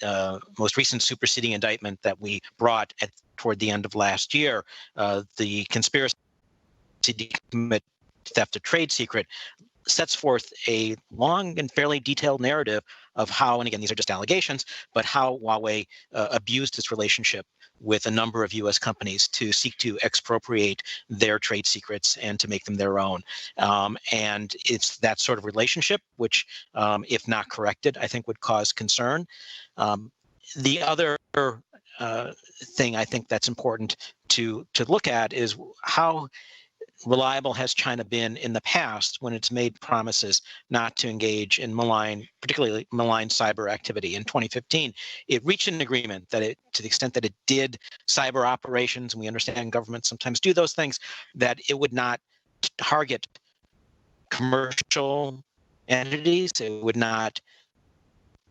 most recent superseding indictment that we brought toward the end of last year, the conspiracy to commit theft of trade secret sets forth a long and fairly detailed narrative of how, and again, these are just allegations, but how Huawei abused its relationship with a number of U.S. companies to seek to expropriate their trade secrets and to make them their own. And it's that sort of relationship which, if not corrected, I think would cause concern. The other thing I think that's important to look at is how reliable has China been in the past when it's made promises not to engage in particularly malign cyber activity. In 2015, it reached an agreement that to the extent that it did cyber operations, and we understand governments sometimes do those things, that it would not target commercial entities, it would not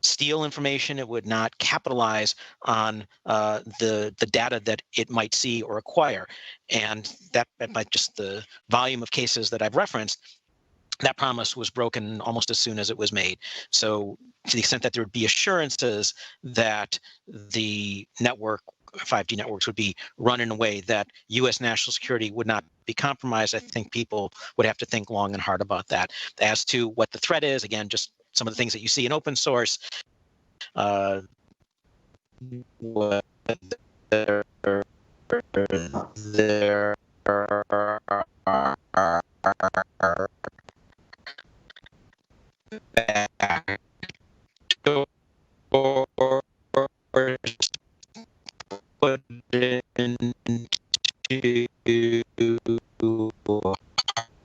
steal information, it would not capitalize on the data that it might see or acquire. And that by just the volume of cases that I've referenced, that promise was broken almost as soon as it was made. So to the extent that there would be assurances that the 5G networks would be run in a way that U.S. national security would not be compromised, I think people would have to think long and hard about that. As to what the threat is, again, just some of the things that you see in open source, what there put into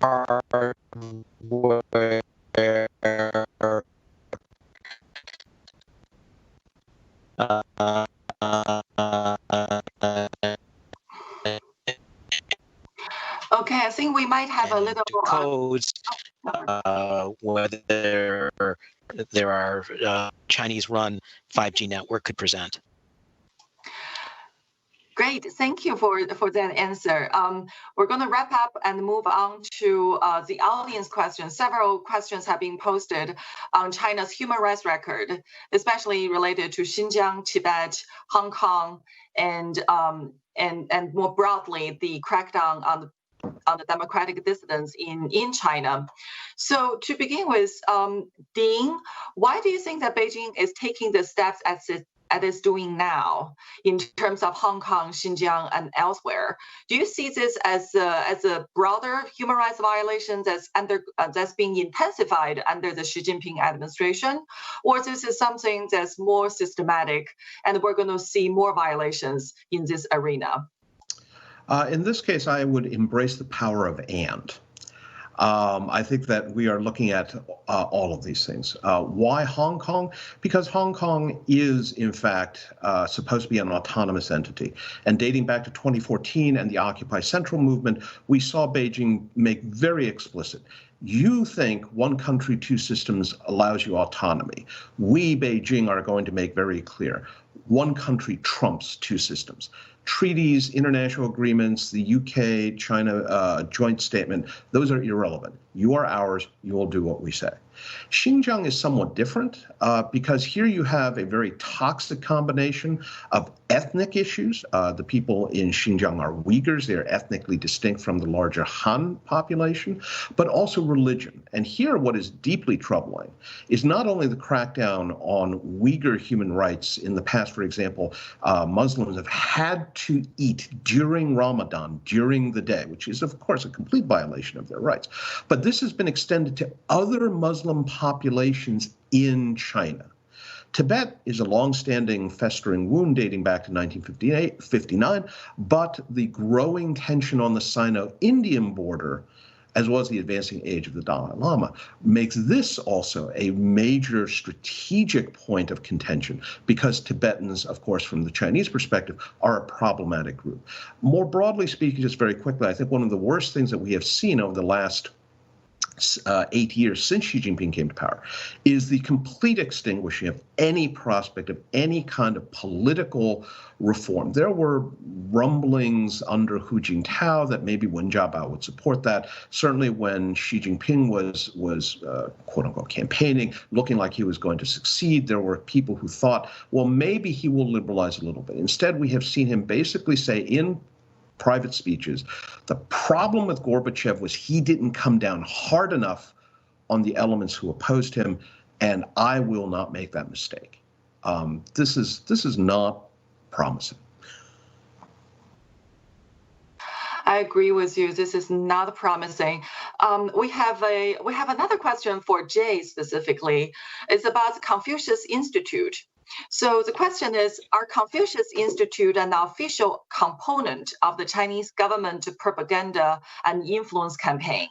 hardware Okay, I think we might have a little codes, whether there are Chinese-run 5G network could present. Great, thank you for that answer. We're going to wrap up and move on to the audience questions. Several questions have been posted on China's human rights record, especially related to Xinjiang, Tibet, Hong Kong, and more broadly the crackdown on the democratic dissidents in China. So to begin with, Dean, why do you think that Beijing is taking the steps as it's doing now in terms of Hong Kong, Xinjiang, and elsewhere? Do you see this as a broader human rights violation that's being intensified under the Xi Jinping administration, or this is something that's more systematic and we're going to see more violations in this arena? In this case, I would embrace the power of and. I think that we are looking at all of these things. Why Hong Kong? Because Hong Kong is, in fact, supposed to be an autonomous entity. And dating back to 2014 and the Occupy Central movement, we saw Beijing make very explicit. You think one country, two systems allows you autonomy. We, Beijing, are going to make very clear. One country trumps two systems. Treaties, international agreements, the UK-China joint statement, those are irrelevant. you are ours, you will do what we say. Xinjiang is somewhat different because here you have a very toxic combination of ethnic issues. The people in Xinjiang are Uyghurs. They are ethnically distinct from the larger Han population, but also religion. And here what is deeply troubling is not only the crackdown on Uyghur human rights. In the past, for example, Muslims have had to eat during Ramadan, during the day, which is, of course, a complete violation of their rights. But this has been extended to other Muslim populations in China. Tibet is a long-standing festering wound dating back to 1959, but the growing tension on the Sino-Indian border, as well as the advancing age of the Dalai Lama, makes this also a major strategic point of contention because Tibetans, of course, from the Chinese perspective, are a problematic group. More broadly speaking, just very quickly, I think one of the worst things that we have seen over the last 8 years since Xi Jinping came to power is the complete extinguishing of any prospect of any kind of political reform. There were rumblings under Hu Jintao that maybe Wen Jiabao would support that. Certainly when Xi Jinping was quote unquote campaigning, looking like he was going to succeed, there were people who thought, well, maybe he will liberalize a little bit. Instead, we have seen him basically say in private speeches, the problem with Gorbachev was he didn't come down hard enough on the elements who opposed him, and I will not make that mistake. This is not promising. I agree with you. This is not promising. We have another question for Jay specifically. It's about the Confucius Institute. So the question is, are Confucius Institute an official component of the Chinese government propaganda and influence campaign?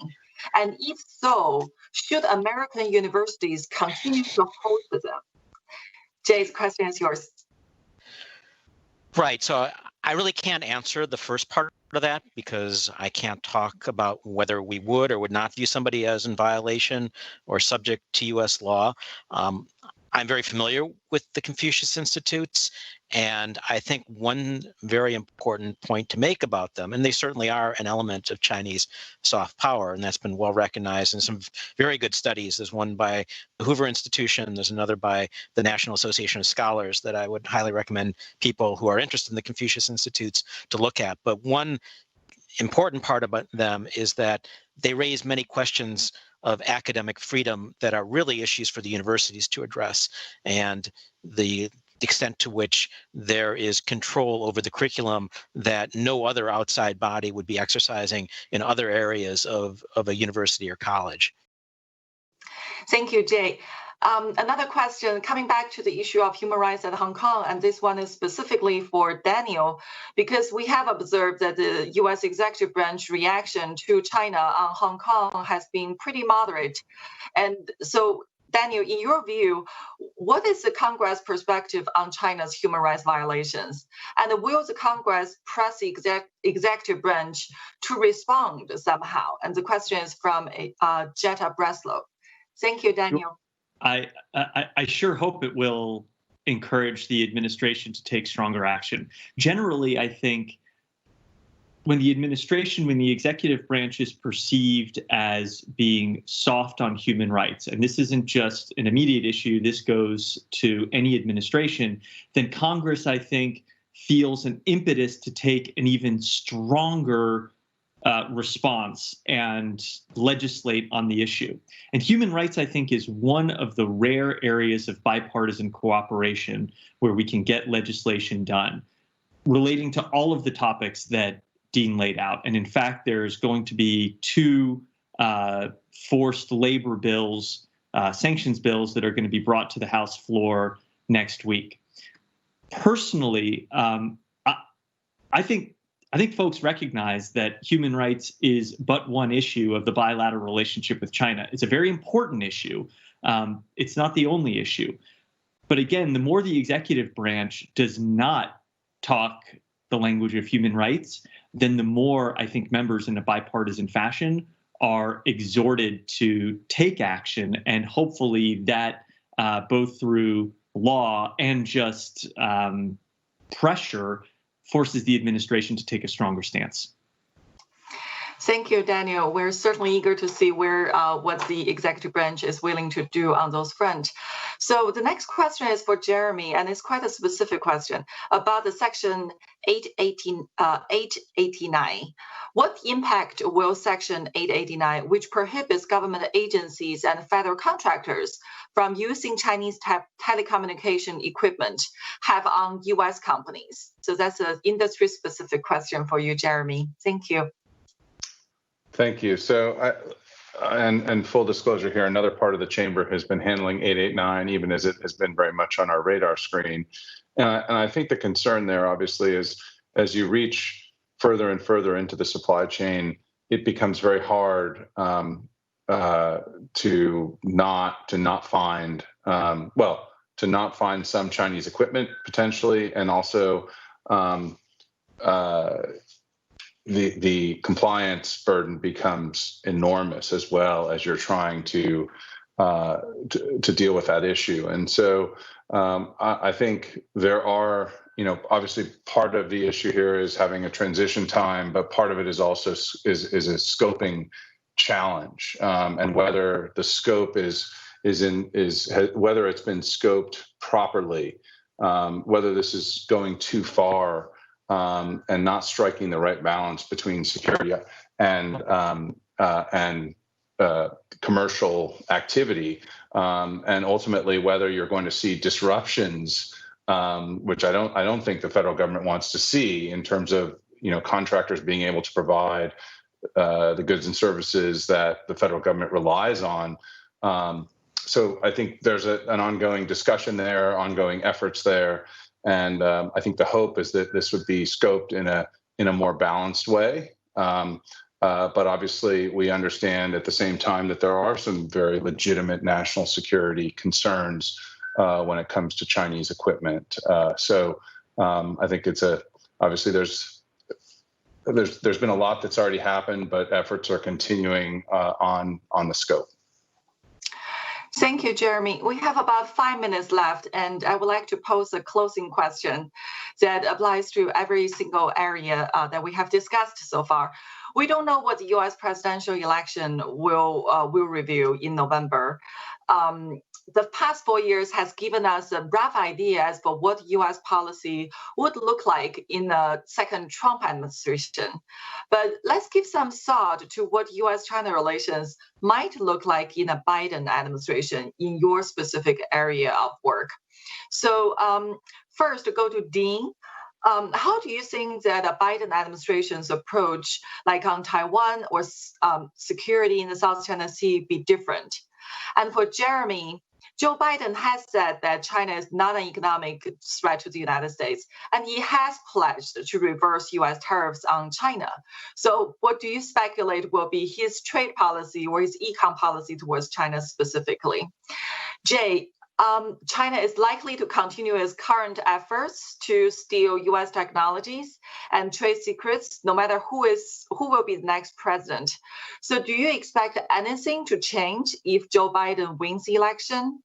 And if so, should American universities continue to host them? Jay's question is yours. Right. So I really can't answer the first part of that because I can't talk about whether we would or would not view somebody as in violation or subject to U.S. law. I'm very familiar with the Confucius Institutes, and I think one very important point to make about them, and they certainly are an element of Chinese soft power, and that's been well recognized in some very good studies. There's one by the Hoover Institution, there's another by the National Association of Scholars that I would highly recommend people who are interested in the Confucius Institutes to look at. But one important part about them is that they raise many questions of academic freedom that are really issues for the universities to address, and the extent to which there is control over the curriculum that no other outside body would be exercising in other areas of a university or college. Thank you, Jay. Another question, coming back to the issue of human rights at Hong Kong, and this one is specifically for Daniel, because we have observed that the U.S. executive branch reaction to China on Hong Kong has been pretty moderate. And so, Daniel, in your view, what is the Congress perspective on China's human rights violations? And will the Congress press the executive branch to respond somehow? And the question is from Jetta Breslow. Thank you, Daniel. I sure hope it will encourage the administration to take stronger action. Generally, I think when the executive branch is perceived as being soft on human rights, and this isn't just an immediate issue, this goes to any administration, then Congress, I think, feels an impetus to take an even stronger response and legislate on the issue. And human rights, I think, is one of the rare areas of bipartisan cooperation where we can get legislation done relating to all of the topics that Dean laid out. And in fact, there's going to be 2 forced labor bills, sanctions bills that are going to be brought to the House floor next week. Personally, I think folks recognize that human rights is but one issue of the bilateral relationship with China. It's a very important issue. It's not the only issue. But again, the more the executive branch does not talk the language of human rights, then the more I think members in a bipartisan fashion are exhorted to take action, and hopefully that both through law and just pressure forces the administration to take a stronger stance. Thank you, Daniel. We're certainly eager to see what the executive branch is willing to do on those fronts. So the next question is for Jeremie, and it's quite a specific question about the Section 889. What impact will Section 889, which prohibits government agencies and federal contractors from using Chinese telecommunication equipment, have on U.S. companies? So that's an industry-specific question for you, Jeremie. Thank you. Thank you. So, and full disclosure here, another part of the chamber has been handling 889, even as it has been very much on our radar screen. And I think the concern there, obviously, is as you reach further and further into the supply chain, it becomes very hard to not find some Chinese equipment potentially, and also the compliance burden becomes enormous as well as you're trying to deal with that issue. And so I think there are, obviously part of the issue here is having a transition time, but part of it is also is a scoping challenge, and whether the scope is whether it's been scoped properly, whether this is going too far, and not striking the right balance between security and commercial activity, and ultimately whether you're going to see disruptions, which I don't think the federal government wants to see, in terms of contractors being able to provide the goods and services that the federal government relies on. So I think there's an ongoing discussion there, ongoing efforts there. And I think the hope is that this would be scoped in a more balanced way. But obviously, we understand at the same time that there are some very legitimate national security concerns when it comes to Chinese equipment. So I think obviously there's been a lot that's already happened, but efforts are continuing on the scope. Thank you, Jeremie. We have about 5 minutes left, and I would like to pose a closing question that applies to every single area that we have discussed so far. We don't know what the U.S. presidential election will reveal in November. The past 4 years has given us a rough idea as for what U.S. policy would look like in the second Trump administration. But let's give some thought to what U.S.-China relations might look like in a Biden administration in your specific area of work. So first, to go to Dean. How do you think that a Biden administration's approach, like on Taiwan or security in the South China Sea, be different? And for Jeremie, Joe Biden has said that China is not an economic threat to the United States, and he has pledged to reverse U.S. tariffs on China. So what do you speculate will be his trade policy or his econ policy towards China specifically? Jay, China is likely to continue its current efforts to steal U.S. technologies and trade secrets, no matter who will be the next president. So do you expect anything to change if Joe Biden wins the election?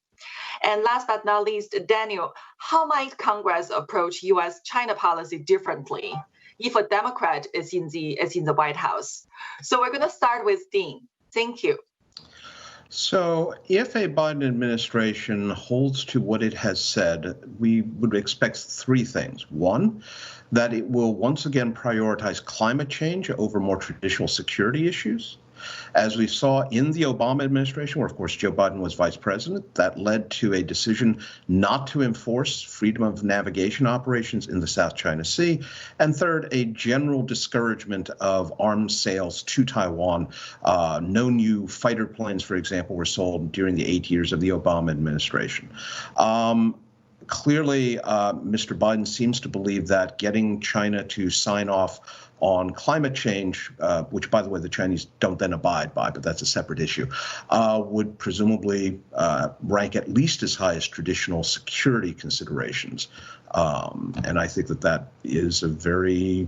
And last but not least, Daniel, how might Congress approach U.S.-China policy differently if a Democrat is in the White House? So we're going to start with Dean. Thank you. So if a Biden administration holds to what it has said, we would expect three things. One, that it will once again prioritize climate change over more traditional security issues. As we saw in the Obama administration, where, of course, Joe Biden was vice president, that led to a decision not to enforce freedom of navigation operations in the South China Sea. And third, a general discouragement of arms sales to Taiwan. No new fighter planes, for example, were sold during the 8 years of the Obama administration. Clearly, Mr. Biden seems to believe that getting China to sign off on climate change, which, by the way, the Chinese don't then abide by, but that's a separate issue, would presumably rank at least as high as traditional security considerations. And I think that is a very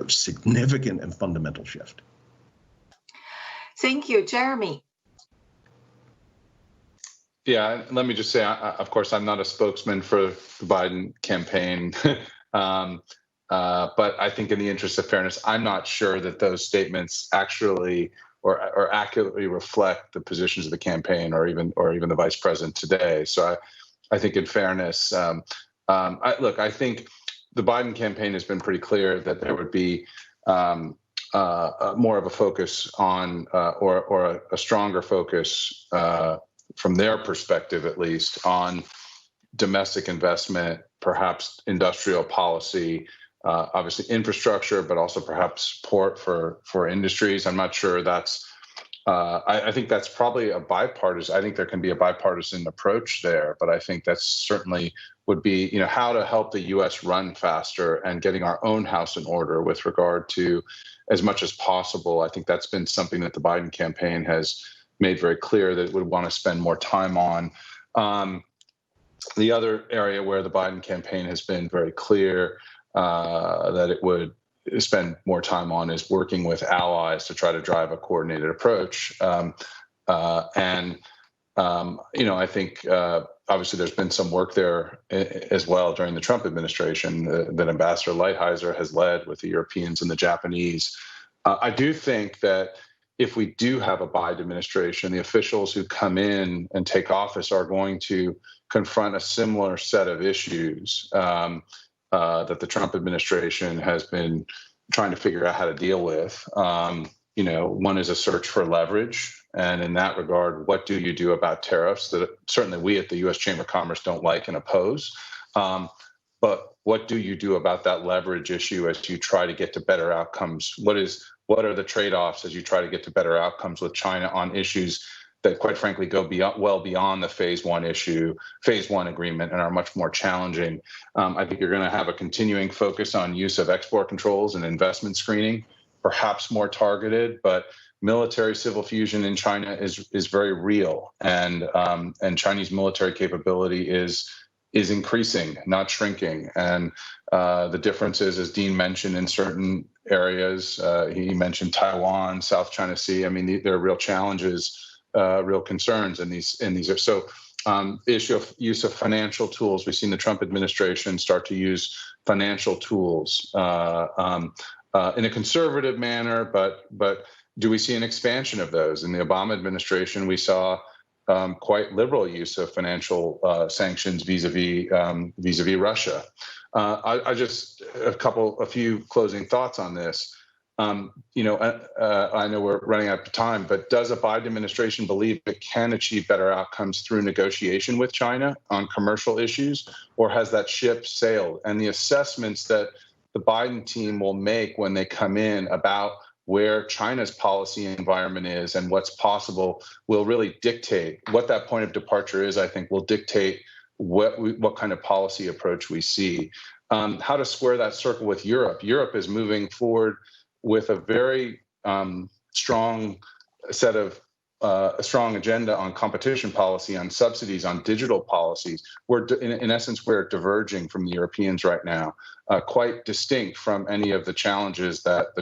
significant and fundamental shift. Thank you, Jeremie. Yeah, let me just say, of course, I'm not a spokesman for the Biden campaign. But I think in the interest of fairness, I'm not sure that those statements actually or accurately reflect the positions of the campaign or even the vice president today. So I think in fairness, I think the Biden campaign has been pretty clear that there would be more of a focus on or a stronger focus from their perspective, at least, on domestic investment, perhaps industrial policy, obviously infrastructure, but also perhaps support for industries. I'm not sure that's. I think that's probably a bipartisan. I think there can be a bipartisan approach there, but I think that's certainly would be, how to help the U.S. run faster and getting our own house in order with regard to as much as possible. I think that's been something that the Biden campaign has made very clear that it would want to spend more time on. The other area where the Biden campaign has been very clear that it would spend more time on is working with allies to try to drive a coordinated approach. I think obviously there's been some work there as well during the Trump administration that Ambassador Lighthizer has led with the Europeans and the Japanese. I do think that if we do have a Biden administration, the officials who come in and take office are going to confront a similar set of issues that the Trump administration has been trying to figure out how to deal with. One is a search for leverage. And in that regard, what do you do about tariffs that certainly we at the U.S. Chamber of Commerce don't like and oppose? But what do you do about that leverage issue as you try to get to better outcomes? What are the trade-offs as you try to get to better outcomes with China on issues that, quite frankly, go well beyond the phase one agreement and are much more challenging? I think you're going to have a continuing focus on use of export controls and investment screening, perhaps more targeted, but military civil fusion in China is very real, and Chinese military capability is increasing, not shrinking. And the differences, as Dean mentioned, in certain areas, he mentioned Taiwan, South China Sea. I mean, there are real challenges, real concerns, and these are so. The issue of use of financial tools. We've seen the Trump administration start to use financial tools in a conservative manner, but do we see an expansion of those? In the Obama administration, we saw quite liberal use of financial sanctions vis-a-vis Russia. I just a few closing thoughts on this. I know we're running out of time, but does a Biden administration believe it can achieve better outcomes through negotiation with China on commercial issues, or has that ship sailed? And the assessments that the Biden team will make when they come in about where China's policy environment is and what's possible will really dictate what that point of departure is. I think will dictate what kind of policy approach we see. How to square that circle with Europe. Europe is moving forward with a very strong set of a strong agenda on competition policy, on subsidies, on digital policies. We're in essence, we're diverging from the Europeans right now, quite distinct from any of the challenges that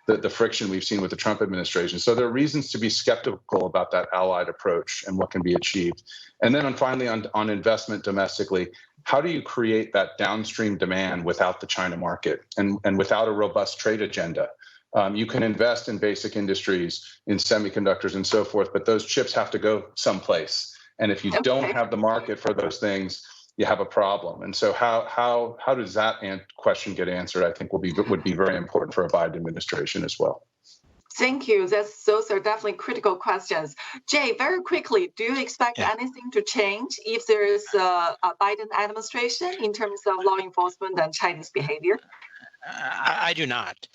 the friction we've seen with the Trump administration. So there are reasons to be skeptical about that allied approach and what can be achieved. And then finally on investment domestically, how do you create that downstream demand without the China market and without a robust trade agenda? You can invest in basic industries, in semiconductors and so forth, but those chips have to go someplace. And if you don't have the market for those things, you have a problem. And so how does that question get answered, I think would be very important for a Biden administration as well. Thank you. Those are definitely critical questions. Jay, very quickly, do you expect anything to change if there is a Biden administration in terms of law enforcement and Chinese behavior? I do not.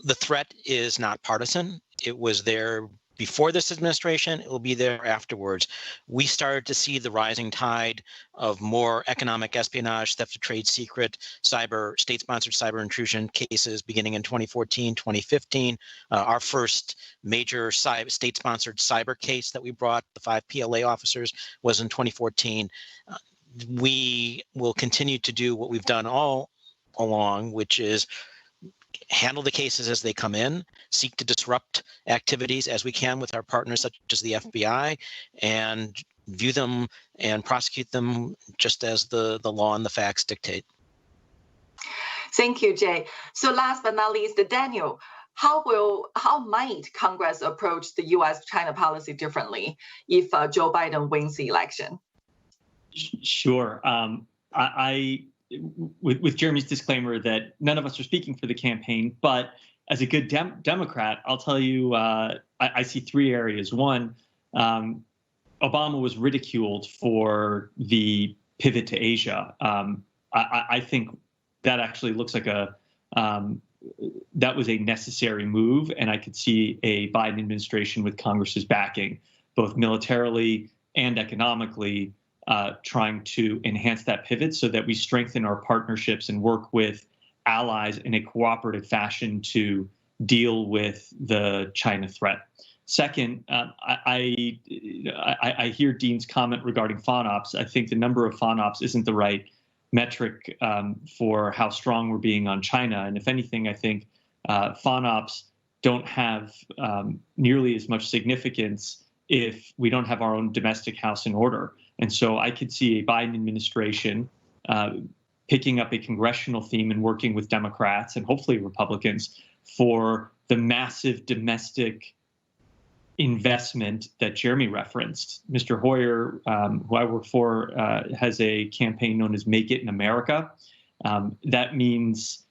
The threat is not partisan. It was there before this administration. It will be there afterwards. We started to see the rising tide of more economic espionage, theft of trade secret, state-sponsored cyber intrusion cases beginning in 2014, 2015. Our first major state-sponsored cyber case that we brought, the 5 PLA officers, was in 2014. We will continue to do what we've done all along, which is handle the cases as they come in, seek to disrupt activities as we can with our partners such as the FBI, and view them and prosecute them just as the law and the facts dictate. Thank you, Jay. So last but not least, Daniel, how might Congress approach the U.S.-China policy differently if Joe Biden wins the election? Sure. With Jeremie's disclaimer that none of us are speaking for the campaign, but as a good Democrat, I'll tell you, I see three areas. One, Obama was ridiculed for the pivot to Asia. I think that actually looks like that was a necessary move, and I could see a Biden administration with Congress's backing, both militarily and economically, trying to enhance that pivot so that we strengthen our partnerships and work with allies in a cooperative fashion to deal with the China threat. Second, I hear Dean's comment regarding FONOPS. I think the number of FONOPS isn't the right metric for how strong we're being on China. And if anything, I think FONOPS don't have nearly as much significance if we don't have our own domestic house in order. And so I could see a Biden administration picking up a congressional theme and working with Democrats and hopefully Republicans for the massive domestic investment that Jeremie referenced. Mr. Hoyer, who I work for, has a campaign known as Make It in America. That means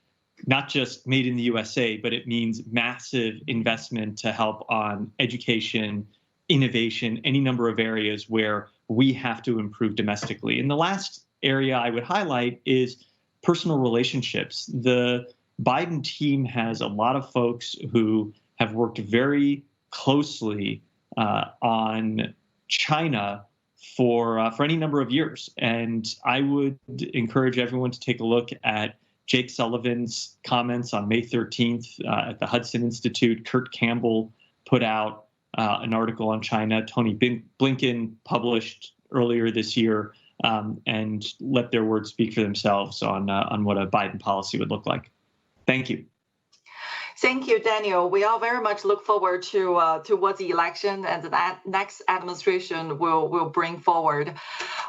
not just made in the USA, but it means massive investment to help on education, innovation, any number of areas where we have to improve domestically. And the last area I would highlight is personal relationships. The Biden team has a lot of folks who have worked very closely on China for any number of years. And I would encourage everyone to take a look at Jake Sullivan's comments on May 13th at the Hudson Institute. Kurt Campbell put out an article on China. Tony Blinken published earlier this year, and let their words speak for themselves on what a Biden policy would look like. Thank you. Thank you, Daniel. We all very much look forward to what the election and the next administration will bring forward.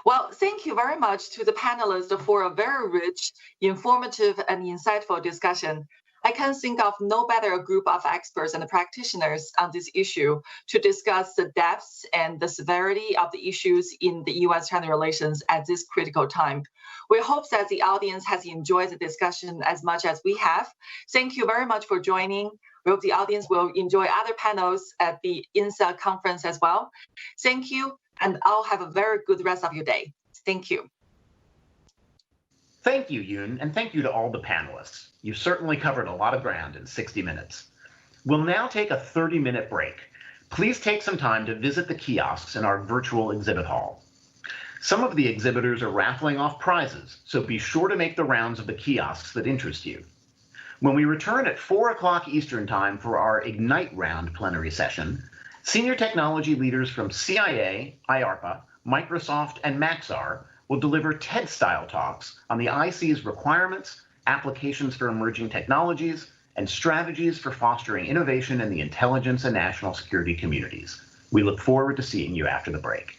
Well, thank you very much to the panelists for a very rich, informative, and insightful discussion. I can think of no better group of experts and practitioners on this issue to discuss the depths and the severity of the issues in the U.S.-China relations at this critical time. We hope that the audience has enjoyed the discussion as much as we have. Thank you very much for joining. We hope the audience will enjoy other panels at the INSA conference as well. Thank you, and I'll have a very good rest of your day. Thank you. Thank you, Yoon, and thank you to all the panelists. You've certainly covered a lot of ground in 60 minutes. We'll now take a 30-minute break. Please take some time to visit the kiosks in our virtual exhibit hall. Some of the exhibitors are raffling off prizes, so be sure to make the rounds of the kiosks that interest you. When we return at 4 o'clock Eastern Time for our Ignite Round plenary session, senior technology leaders from CIA, IARPA, Microsoft, and Maxar will deliver TED-style talks on the IC's requirements, applications for emerging technologies, and strategies for fostering innovation in the intelligence and national security communities. We look forward to seeing you after the break.